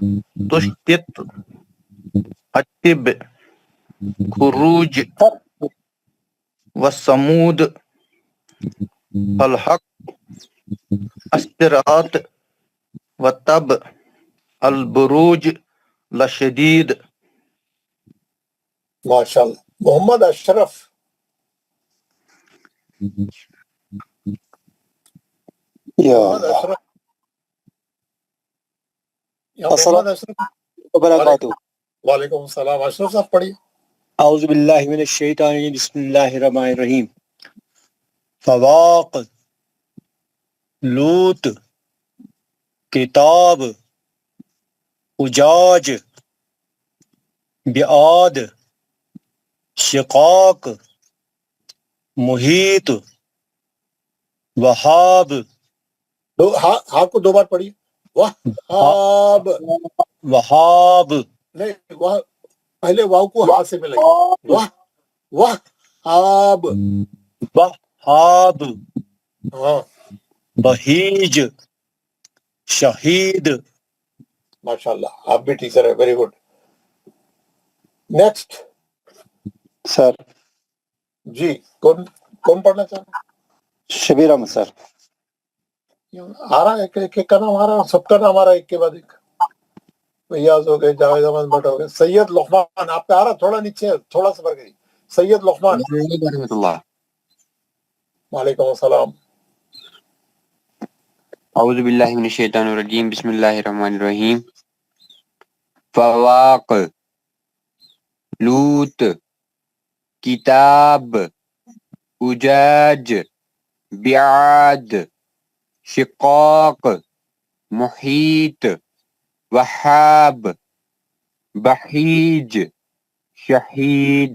تشتت اتب خروج وثمود الحق الصراط وتب البروج لشدید. ماشاءاللہ. محمد اشرف. محمد اشرف. السلام محمد اشرف. وبرکاتہ. وعلیکم السلام. اشرف صاحب پڑھیے. اعوذ باللہ من الشیطان الرجیم بسم اللہ الرحمن الرحیم. فواق لوط کتاب اجاج بعاد شقاق محیط وہاب. ہاں کو دو بار پڑھیے. وہاب. وہاب نہیں وہ پہلے واو کو ہاں سے ملائیے. وہاب. وہاب ہاں. بہیج شہید. ماشاءاللہ آپ بھی ٹیچر ہے. Very good. نیکسٹ. سر. جی کون پڑھنا چاہتا شبیر احمد سر. آ رہا ہے ایک کا نام آ رہا ہے. سب کا نام آ رہا ہے ایک کے بعد ایک. فیاض ہو گئے, جاوید احمد بٹ ہو گئے, سید لقمان. آپ پہ آ رہا تھوڑا نیچے, تھوڑا سا بڑھ گئی. سید لقمان. وعلیکم السلام. اعوذ باللہ من الشیطان الرجیم بسم اللہ الرحمن الرحیم. فواق لوط کتاب اجاج بعاد شقاق محیط وہاب بحیج شہید.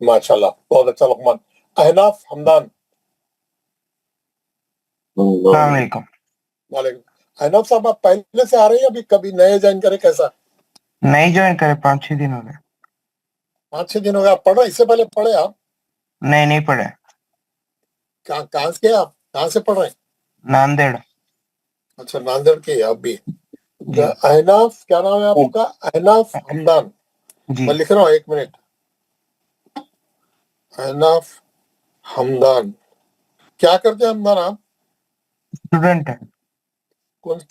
ماشاءاللہ بہت اچھا. لقمان. احناف حمدان. السلام علیکم. وعلیکم. احناف صاحب آپ پہلے سے آ رہے ہیں ابھی کبھی نئے جوائن کرے کیسا؟ نہیں جوائن کرے 5-6 دن ہو گئے. 5-6 دن ہو گئے. آپ پڑھ رہے, اس سے پہلے پڑھے آپ؟ نہیں پڑھے. کہاں سے آپ کہاں سے پڑھ رہے ہیں؟ ناندیڑ. اچھا ناندیڑ کے آپ بھی. احناف کیا نام ہے آپ کا؟ احناف حمدان. میں لکھ رہا ہوں, 1 منٹ. احناف حمدان. کیا کرتے ہیں حمدان آپ؟ اسٹوڈنٹ ہے.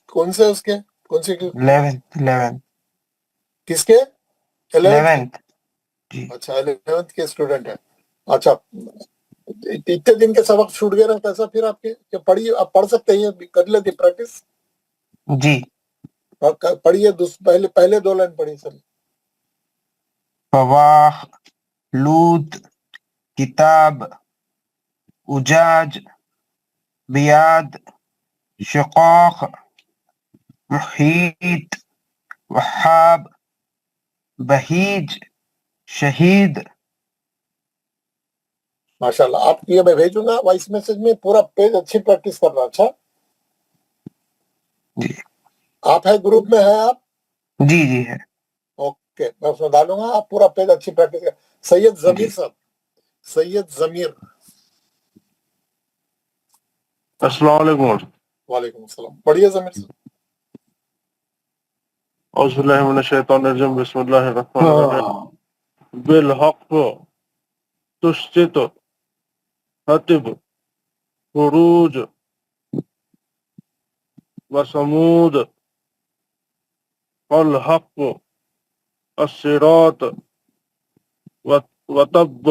کون سے اس کے کون سے 11th. کس کے؟ 11th. اچھا 11th کے اسٹوڈنٹ ہیں. اچھا اتنے دن کے سبق چھوٹ گئے نا کیسا پھر آپ کے؟ کہ پڑھیے, آپ پڑھ سکتے ہیں, کر لیتے پریکٹس. جی پڑھیے. پہلے 2 لائن پڑھیے سر. فواق لوط کتاب اجاج بیاد شقاق محیط وہاب بہیج شہید. ماشاءاللہ. آپ یہ میں بھیجوں گا وائس میسج میں, پورا پیج اچھی پریکٹس کرنا. اچھا آپ ہے گروپ میں ہے آپ؟ جی ہے. اوکے میں اس میں ڈالوں گا. آپ پورا پیج اچھی پریکٹس کریں. سید ضمیر صاحب. سید ضمیر. السلام علیکم. وعلیکم السلام. پڑھیے ضمیر صاحب. اعوذ باللہ من الشیطان الرجیم بسم اللہ الرحمن الرحیم. بالحق تشتت حتب خروج وثمود الحق الصراط وتب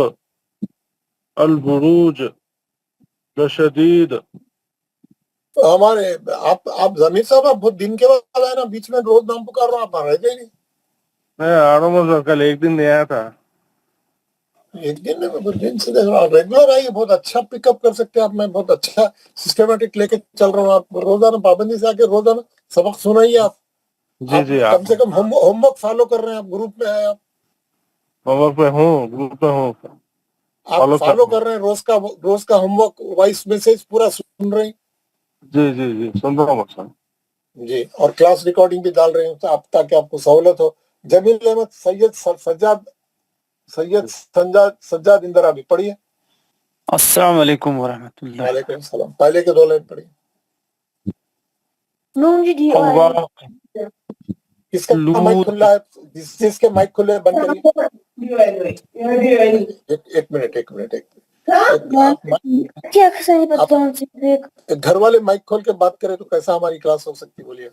البروج لشدید. ہمارے آپ ضمیر صاحب آپ بہت دن کے بعد آئے نا, بیچ میں روز نام پکار رہا ہوں, آپ رہ گئے نہیں. میں آ رہا ہوں سر, کل 1 دن نہیں آیا تھا. 1 دن میں بہت دن سے دیکھ رہا ہوں. ریگولر آئیے, بہت اچھا پک اپ کر سکتے ہیں آپ. میں بہت اچھا سسٹمیٹک لے کے چل رہا ہوں. آپ روزانہ پابندی سے آ کے روزانہ سبق سنائیے. آپ جی کم سے کم ہوم ورک فالو کر رہے ہیں. آپ گروپ میں ہیں, آپ ہوم ورک پہ ہوں, گروپ پہ ہوں. آپ فالو کر رہے ہیں روز کا ہوم ورک وائس میسج پورا سن رہے ہیں. جی سن رہا ہوں سر. جی اور کلاس ریکارڈنگ بھی ڈال رہے ہیں تاکہ آپ کو سہولت ہو. جمیل احمد. سجاد اندرا بھی پڑھیے. السلام علیکم ورحمۃ اللہ. وعلیکم السلام. پہلے کے 2 لائن پڑھیے. کس کا مائک کھلا ہے؟ جس کے مائک کھلے بند کریے. ایک منٹ گھر والے مائک کھول کے بات کرے تو کیسا ہماری کلاس ہو سکتی؟ بولیے.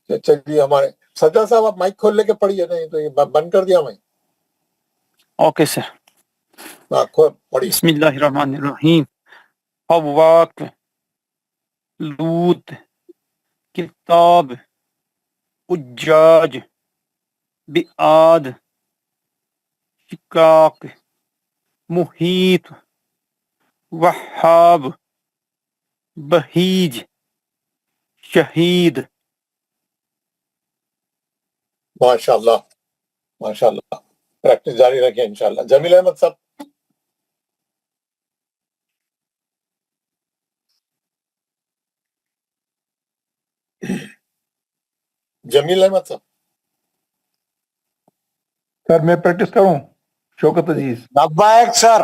چلیے ہمارے سجاد صاحب آپ مائک کھول لے کے پڑھیے. نہیں تو یہ بند کر دیا میں. Okay sir. پڑھیے. بسم اللہ الرحمن الرحیم. فواق، لوط، کتاب، حجاج، بعاد، شقاق، محیط، وہاب، بہیج، شہید. ماشاء اللہ ماشاء اللہ. پریکٹس جاری رکھیں انشاءاللہ. جمیل احمد صاحب. جمیل احمد صاحب. سر میں پریکٹس کروں. شوکت عزیز. لبیک سر.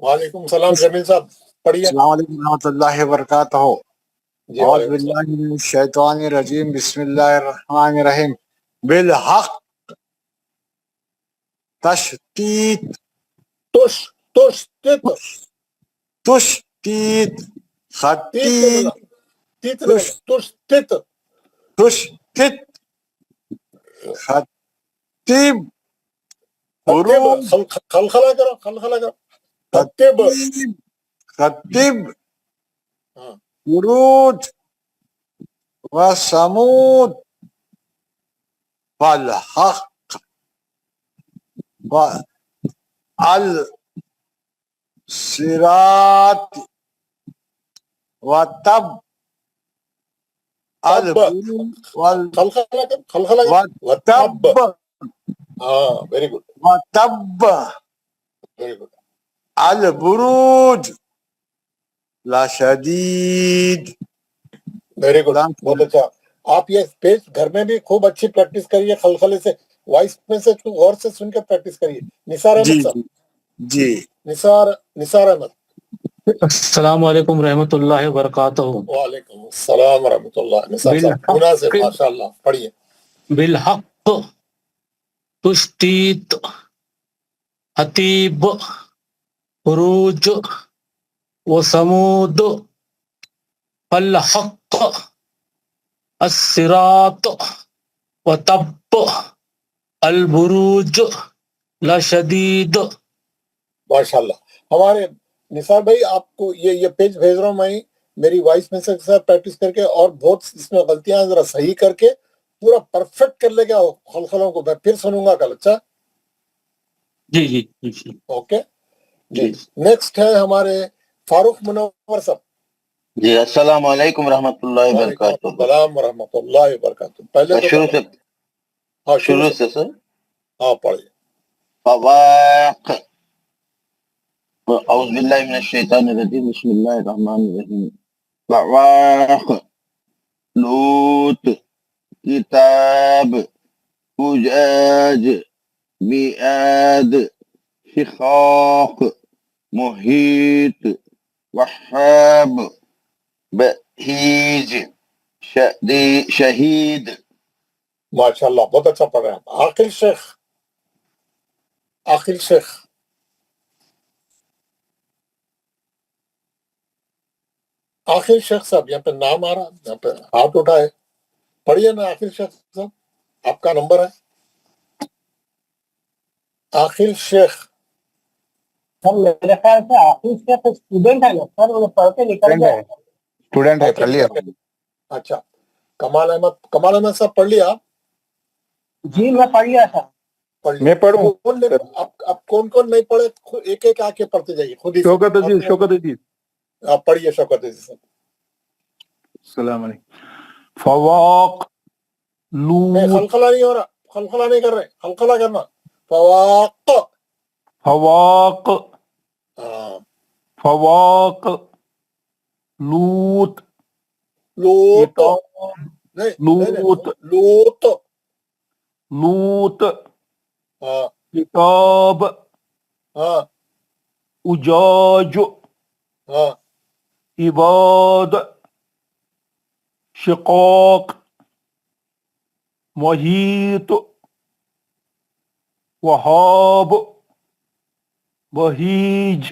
وعلیکم السلام جمیل صاحب پڑھیے. السلام علیکم ورحمۃ اللہ وبرکاتہ. اعوذ باللہ من الشیطان الرجیم بسم اللہ الرحمن الرحیم. بالحق تشتیت تشتیت خطیب تشتیت خطیب خلخلا کرو. خطیب عروج و سمود والحق والصراط وتب وتب. Very good. وتب البروج لشدید. Very good. بہت اچھا. آپ یہ پیج گھر میں بھی خوب اچھی پریکٹس کریے. خلخلے سے وائس میں سے غور سے سن کے پریکٹس کریے. نثار احمد صاحب. جی نثار احمد. السلام علیکم رحمۃ اللہ وبرکاتہ. وعلیکم السلام ورحمۃ اللہ. نثار صاحب پونا سے ماشاء اللہ پڑھیے. بالحق تشتیت حتیب عروج و سمود فالحق الصراط وتب البروج لشدید. ماشاء اللہ. ہمارے نثار بھائی آپ کو یہ پیج بھیج رہا ہوں میں. میری وائس میں سے پریکٹس کر کے اور بہت اس میں غلطیاں ذرا صحیح کر کے پورا پرفیکٹ کر لے گا خلخلوں کو. میں پھر سنوں گا کل. اچھا جی جی اوکے جی. نیکسٹ ہے ہمارے فاروق منور صاحب. جی السلام علیکم ورحمۃ اللہ وبرکاتہ. السلام ورحمۃ اللہ وبرکاتہ. پہلے شروع سے سر. ہاں پڑھیے. فواق. اعوذ باللہ من الشیطان الرجیم بسم اللہ الرحمن الرحیم. فواق لوط کتاب حجاج بعاد شقاق محیط وہاب بہیج شہید. ماشاء اللہ بہت اچھا پڑھ رہے ہیں آپ. عاقل شیخ صاحب یہاں پہ نام آ رہا. یہاں پہ ہاتھ اٹھائے. پڑھیے نا عاقل شیخ صاحب. آپ کا نمبر ہے. عاقل شیخ. میرے خیال سے عاقل شیخ اسٹوڈنٹ ہے نا سر. وہ پڑھ کے نکل گیا. اسٹوڈنٹ ہے. پڑھ لیا. اچھا کمال احمد صاحب پڑھ لیا. جی میں پڑھ لیا تھا. میں پڑھوں. اب کون نہیں پڑھے ایک ایک آ کے پڑھتے جائیے خود ہی. شوکت عزیز. آپ پڑھیے شوکت عزیز صاحب. السلام علیکم. فواق لوط. خلخلہ نہیں ہو رہا. خلخلہ نہیں کر رہے. خلخلہ کرنا. فواق لوط کتاب اجاج عباد شقاق محیط وہاب بہیج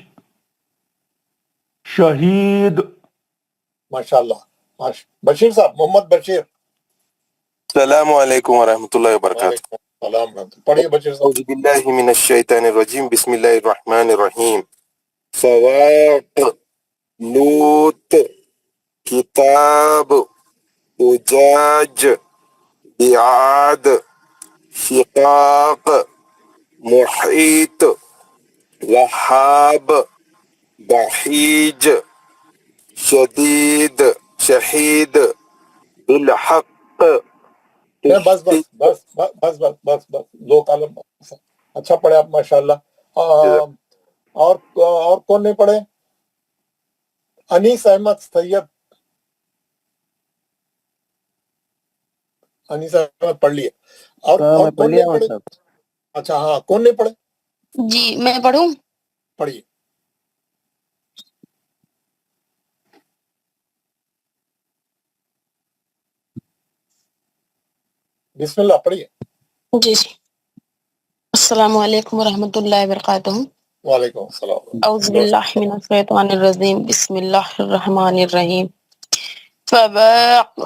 شہید. ماشاءاللہ. بشیر صاحب, محمد بشیر. السلام علیکم ورحمۃ اللہ وبرکاتہ. السلام ورحمۃ اللہ. پڑھیے بشیر صاحب. اعوذ باللہ من الشیطان الرجیم بسم اللہ الرحمن الرحیم. فواق لوط کتاب اجاج بعاد شقاق محیط وہاب بحیج شدید شہید بالحق. بس بس بس بس بس بس بس بس 2 کالم. اچھا پڑھے آپ ماشاءاللہ. اور کون نہیں پڑھے؟ انیس احمد سید. انیس احمد پڑھ لیے. اور کون نہیں پڑھے؟ اچھا ہاں, کون نہیں پڑھے؟ جی میں پڑھوں. پڑھیے. بسم اللہ پڑھیے. جی جی. السلام علیکم ورحمۃ اللہ وبرکاتہ. وعلیکم السلام. اعوذ باللہ من الشیطان الرجیم بسم اللہ الرحمن الرحیم. فواق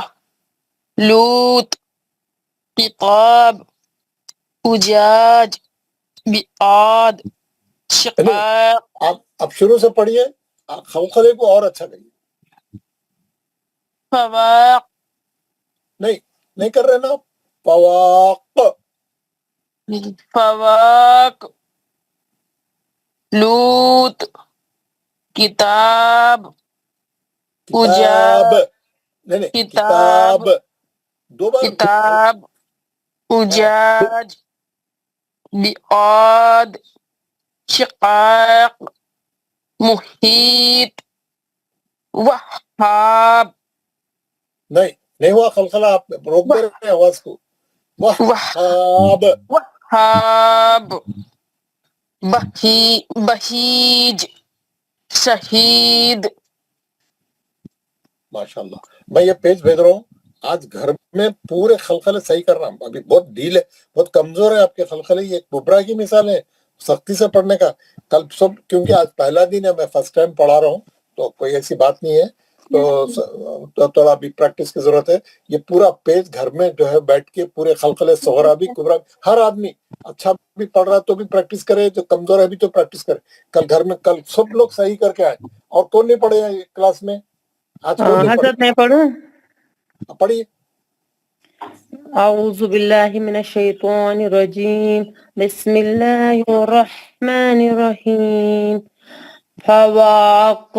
لوط کتاب اجاج بعاد شقاق. اب شروع سے پڑھیے, خلخلے کو اور اچھا کریے. فواق نہیں کر رہے نا. فواق فواق لوط کتاب کتاب کتاب 2 بار کتاب اجاج بعاد شقاق محیط وہاب. نہیں ہوا خلخلہ, آپ روک دے رہے ہیں آواز کو. وہاب وہاب بہیج شہید. ماشاءاللہ. میں یہ پیج بھیج رہا ہوں. آج گھر میں پورے خلخلے صحیح کر رہا ہوں. ابھی بہت ڈھیل ہے, بہت کمزور ہے آپ کے خلخلے. یہ کبرا کی مثال ہے سختی سے پڑھنے کا. کل سب, کیونکہ آج پہلا دن ہے, میں فرسٹ ٹائم پڑھا رہا ہوں, تو کوئی ایسی بات نہیں ہے. تو تھوڑا ابھی پریکٹس کی ضرورت ہے. یہ پورا پیج گھر میں جو ہے بیٹھ کے پورے خلخلے صغرا بھی کبرا, ہر آدمی اچھا بھی پڑھ رہا تو بھی پریکٹس کرے, جو کمزور ہے بھی تو پریکٹس کرے. کل گھر میں کل سب لوگ صحیح کر کے آئے. اور کون نہیں پڑھے کلاس میں آج؟ حضرت میں پڑھوں. پڑھیے. اعوذ باللہ من الشیطان الرجیم بسم اللہ الرحمن الرحیم. فواق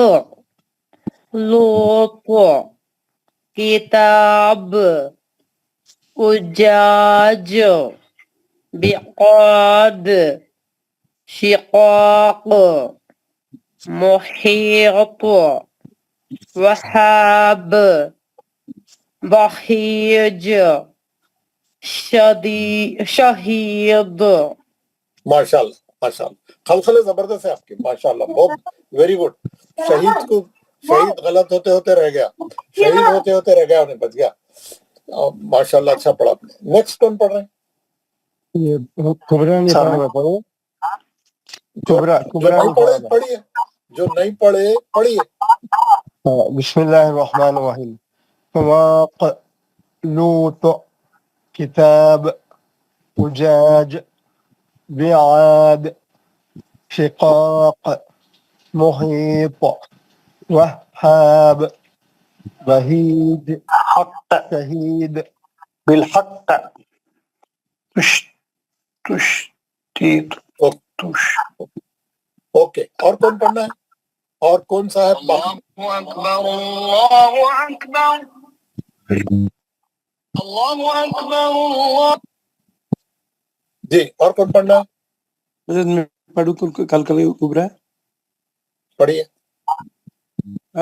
لوط کتاب اجاج بعاد شقاق محیط وہاب بحیج شہید. ماشاءاللہ ماشاءاللہ. خلخلے زبردست ہے آپ کے ماشاءاللہ, بہت ویری گڈ. شہید غلط ہوتے ہوتے رہ گیا, شہید ہوتے ہوتے رہ گیا, انہیں بچ گیا. ماشاءاللہ اچھا پڑھا آپ نے. نیکسٹ کون پڑھ رہے ہیں؟ جو نہیں پڑھے پڑھیے. بسم اللہ الرحمن الرحیم. فواق لوط کتاب اجاج بعاد شقاق محیط وہاب بہیج شہید بالحق تشتیت. اوکے, اور کون پڑھنا ہے؟ اور کون سا ہے؟ اللہ اکبر اللہ اکبر اللہ اکبر اللہ. جی, اور کون پڑھنا ہے؟ میں پڑھوں کلکلہ کبرا. پڑھیے.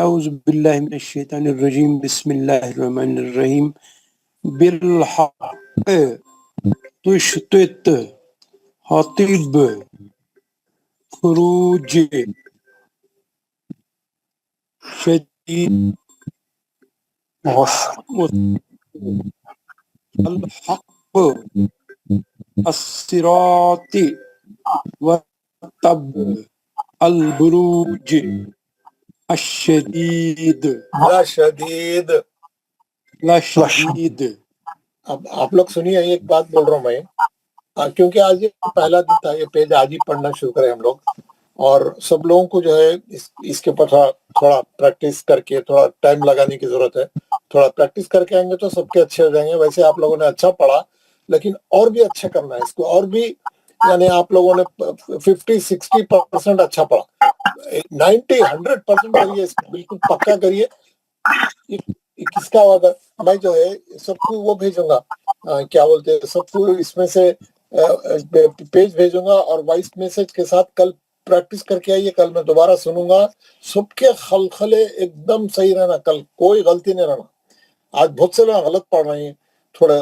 اعوذ باللہ من الشیطان الرجیم بسم اللہ الرحمن الرحیم. بالحق تشتت حطب خروج شدید الحق الصراط والطب البروج الشديد لا شدید. لا شدید. اب آپ لوگ سنیے، ایک بات بول رہا ہوں میں، کیونکہ آج یہ پہلا دن تھا، یہ پیج آج ہی پڑھنا شروع کرے ہم لوگ، اور سب لوگوں کو جو ہے اس کے اوپر تھوڑا پریکٹس کر کے تھوڑا ٹائم لگانے کی ضرورت ہے. تھوڑا پریکٹس کر کے آئیں گے تو سب کے اچھے ہو جائیں گے. ویسے آپ لوگوں نے اچھا پڑھا، لیکن اور بھی اچھا کرنا ہے اس کو، اور بھی یعنی آپ لوگوں نے 50-60% اچھا پڑھا، 90-100% کریے، اس کو بالکل پکا کریے. کس کا وعدہ، میں جو ہے سب کو وہ بھیجوں گا، کیا بولتے ہیں، سب کو اس میں سے پیج بھیجوں گا، اور وائس میسج کے ساتھ کل پریکٹس کر کے آئیے. کل میں دوبارہ سنوں گا، سب کے خلخلے ایک دم صحیح رہنا، کل کوئی غلطی نہیں رہنا. آج بہت سے لوگ غلط پڑھ رہے ہیں، تھوڑا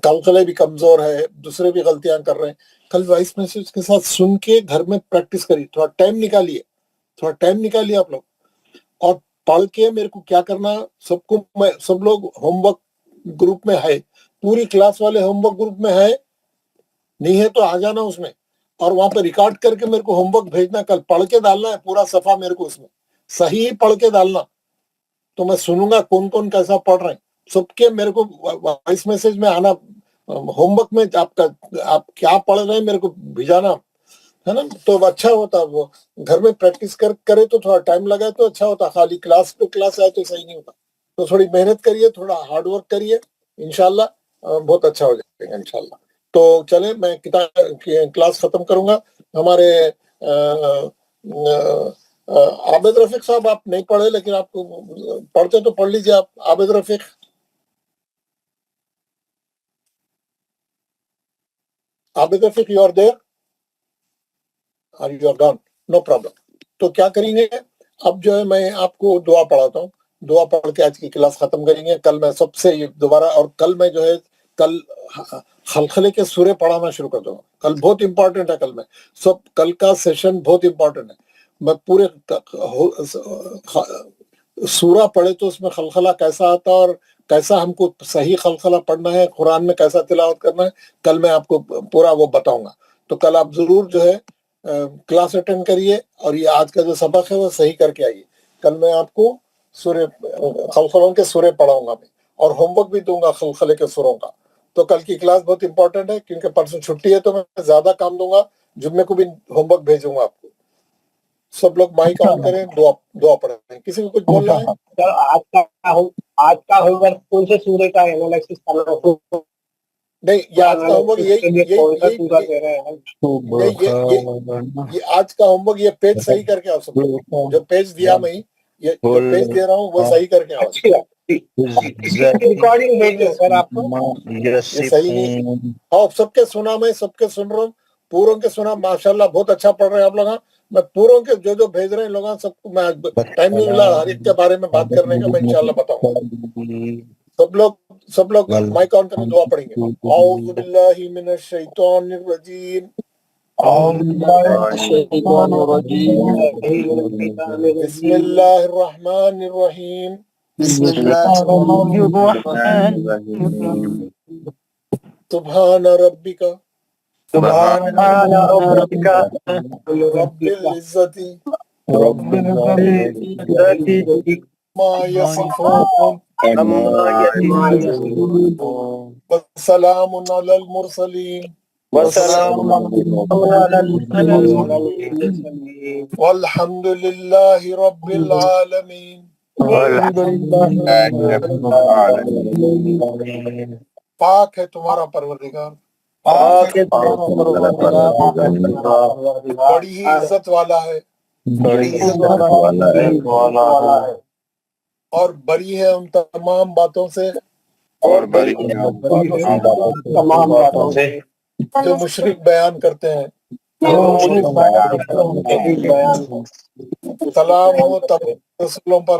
خلخلے بھی کمزور ہے، دوسرے بھی غلطیاں کر رہے ہیں. کل وائس میسج کے ساتھ سن کے گھر میں پریکٹس کریے، تھوڑا ٹائم نکالیے آپ لوگ، اور پڑھ کے میرے کو کیا کرنا، سب لوگ ہوم ورک گروپ میں ہے، پوری کلاس والے ہوم ورک گروپ میں ہے، نہیں ہے تو آ جانا اس میں، اور وہاں پہ ریکارڈ کر کے میرے کو ہوم ورک بھیجنا. کل پڑھ کے ڈالنا ہے پورا صفحہ میرے کو، اس میں صحیح پڑھ کے ڈالنا، تو میں سنوں گا کون کون کیسا پڑھ رہے ہیں. سب کے میرے کو وائس میسج میں آنا، ہوم ورک میں آپ کیا پڑھ رہے ہیں میرے کو بھیجانا ہے نا. تو اچھا ہوتا، وہ گھر میں پریکٹس کرے تو تھوڑا ٹائم لگائے تو اچھا ہوتا. خالی کلاس ٹو کلاس آئے تو صحیح نہیں ہوتا. تو تھوڑی محنت کریے، تھوڑا ہارڈ ورک کریے، انشاءاللہ بہت اچھا ہو جائے گا انشاءاللہ. تو چلیں میں کلاس ختم کروں گا. ہمارے عابد رفیق صاحب، آپ نہیں پڑھے لیکن آپ کو پڑھتے تو پڑھ لیجیے. آپ Abid Rafiq, you are there, you are gone, no problem. تو کیا کریں گے اب، جو ہے میں آپ کو دعا پڑھاتا ہوں، دعا پڑھ کے آج کی کلاس ختم کریں گے. کل میں سب سے دوبارہ، اور کل میں جو ہے کل خلخلے کے سورے پڑھانا شروع کر دوں گا. کل بہت امپورٹنٹ ہے، کل کا سیشن بہت امپورٹنٹ ہے. میں پورے سورہ پڑھے تو اس میں خلخلہ کیسا آتا، اور کیسا ہم کو صحیح خلخلہ پڑھنا ہے، قرآن میں کیسا تلاوت کرنا ہے، کل میں آپ کو پورا وہ بتاؤں گا. تو کل آپ ضرور جو ہے کلاس اٹینڈ کریے، اور یہ آج کا جو سبق ہے وہ صحیح کر کے آئیے. کل میں آپ کو سورے خلخلوں کے سورے پڑھاؤں گا میں، اور ہوم ورک بھی دوں گا خلخلے کے سوروں کا. تو کل کی کلاس بہت امپورٹنٹ ہے، کیونکہ پرسوں چھٹی ہے تو میں زیادہ کام دوں گا. جمعے کو بھی ہوم ورک بھیجوں گا آپ کو. سب لوگ مائک آن کریں، دعا پڑھیں. کسی کو کچھ بولنا ہے؟ آج کا ہوم ورک کون سے سورے کا انالیسس کرنا ہے؟ نہیں، یہ آج کا ہوم ورک یہ آج کا ہوم ورک، یہ پیج صحیح کر کے آؤ. سب لوگ جو پیج دیا میں، یہ جو پیج دے رہا ہوں وہ صحیح کر کے آؤ. ریکارڈنگ بھیج دیں سر آپ کو. یہ صحیح نہیں، ہاں سب کے سنا، میں سب کے سن رہا ہوں، پوروں کے سنا. ماشاءاللہ بہت اچھا پڑھ رہے ہیں آپ لوگ. میں پوروں کے جو بھیج رہے ہیں لوگوں سب کو، میں ٹائم نہیں ملا ہر ایک کے بارے میں بات کرنے کا، میں انشاءاللہ بتاؤں گا. سب لوگ مائک آن کریں، دعا پڑھیں گے. اعوذ باللہ من الشیطان الرجیم، بسم اللہ الرحمن الرحیم، سبحان ربک رب العزت ما یصفون وسلام علی المرسلین والحمد للہ رب العالمین. پاک ہے تمہارا پروردگار، بڑی ہی عزت والا ہے، اور بری ہے ان تمام باتوں سے جو مشرک بیان کرتے ہیں. سلام ہو تمام رسولوں پر،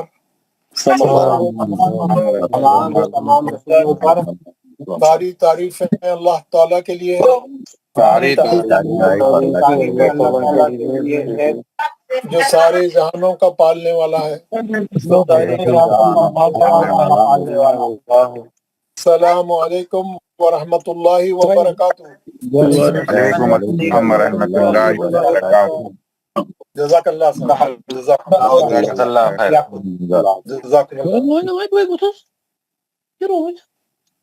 ساری تعریفیں اللہ تعالیٰ کے لیے، جو سارے جہانوں کا پالنے والا ہے. السلام علیکم ورحمۃ اللہ وبرکاتہ. وعلیکم السلام ورحمۃ اللہ وبرکاتہ. جزاک اللہ خیر. جزاک اللہ خیر. جزاک اللہ. Wait, what is? You know what?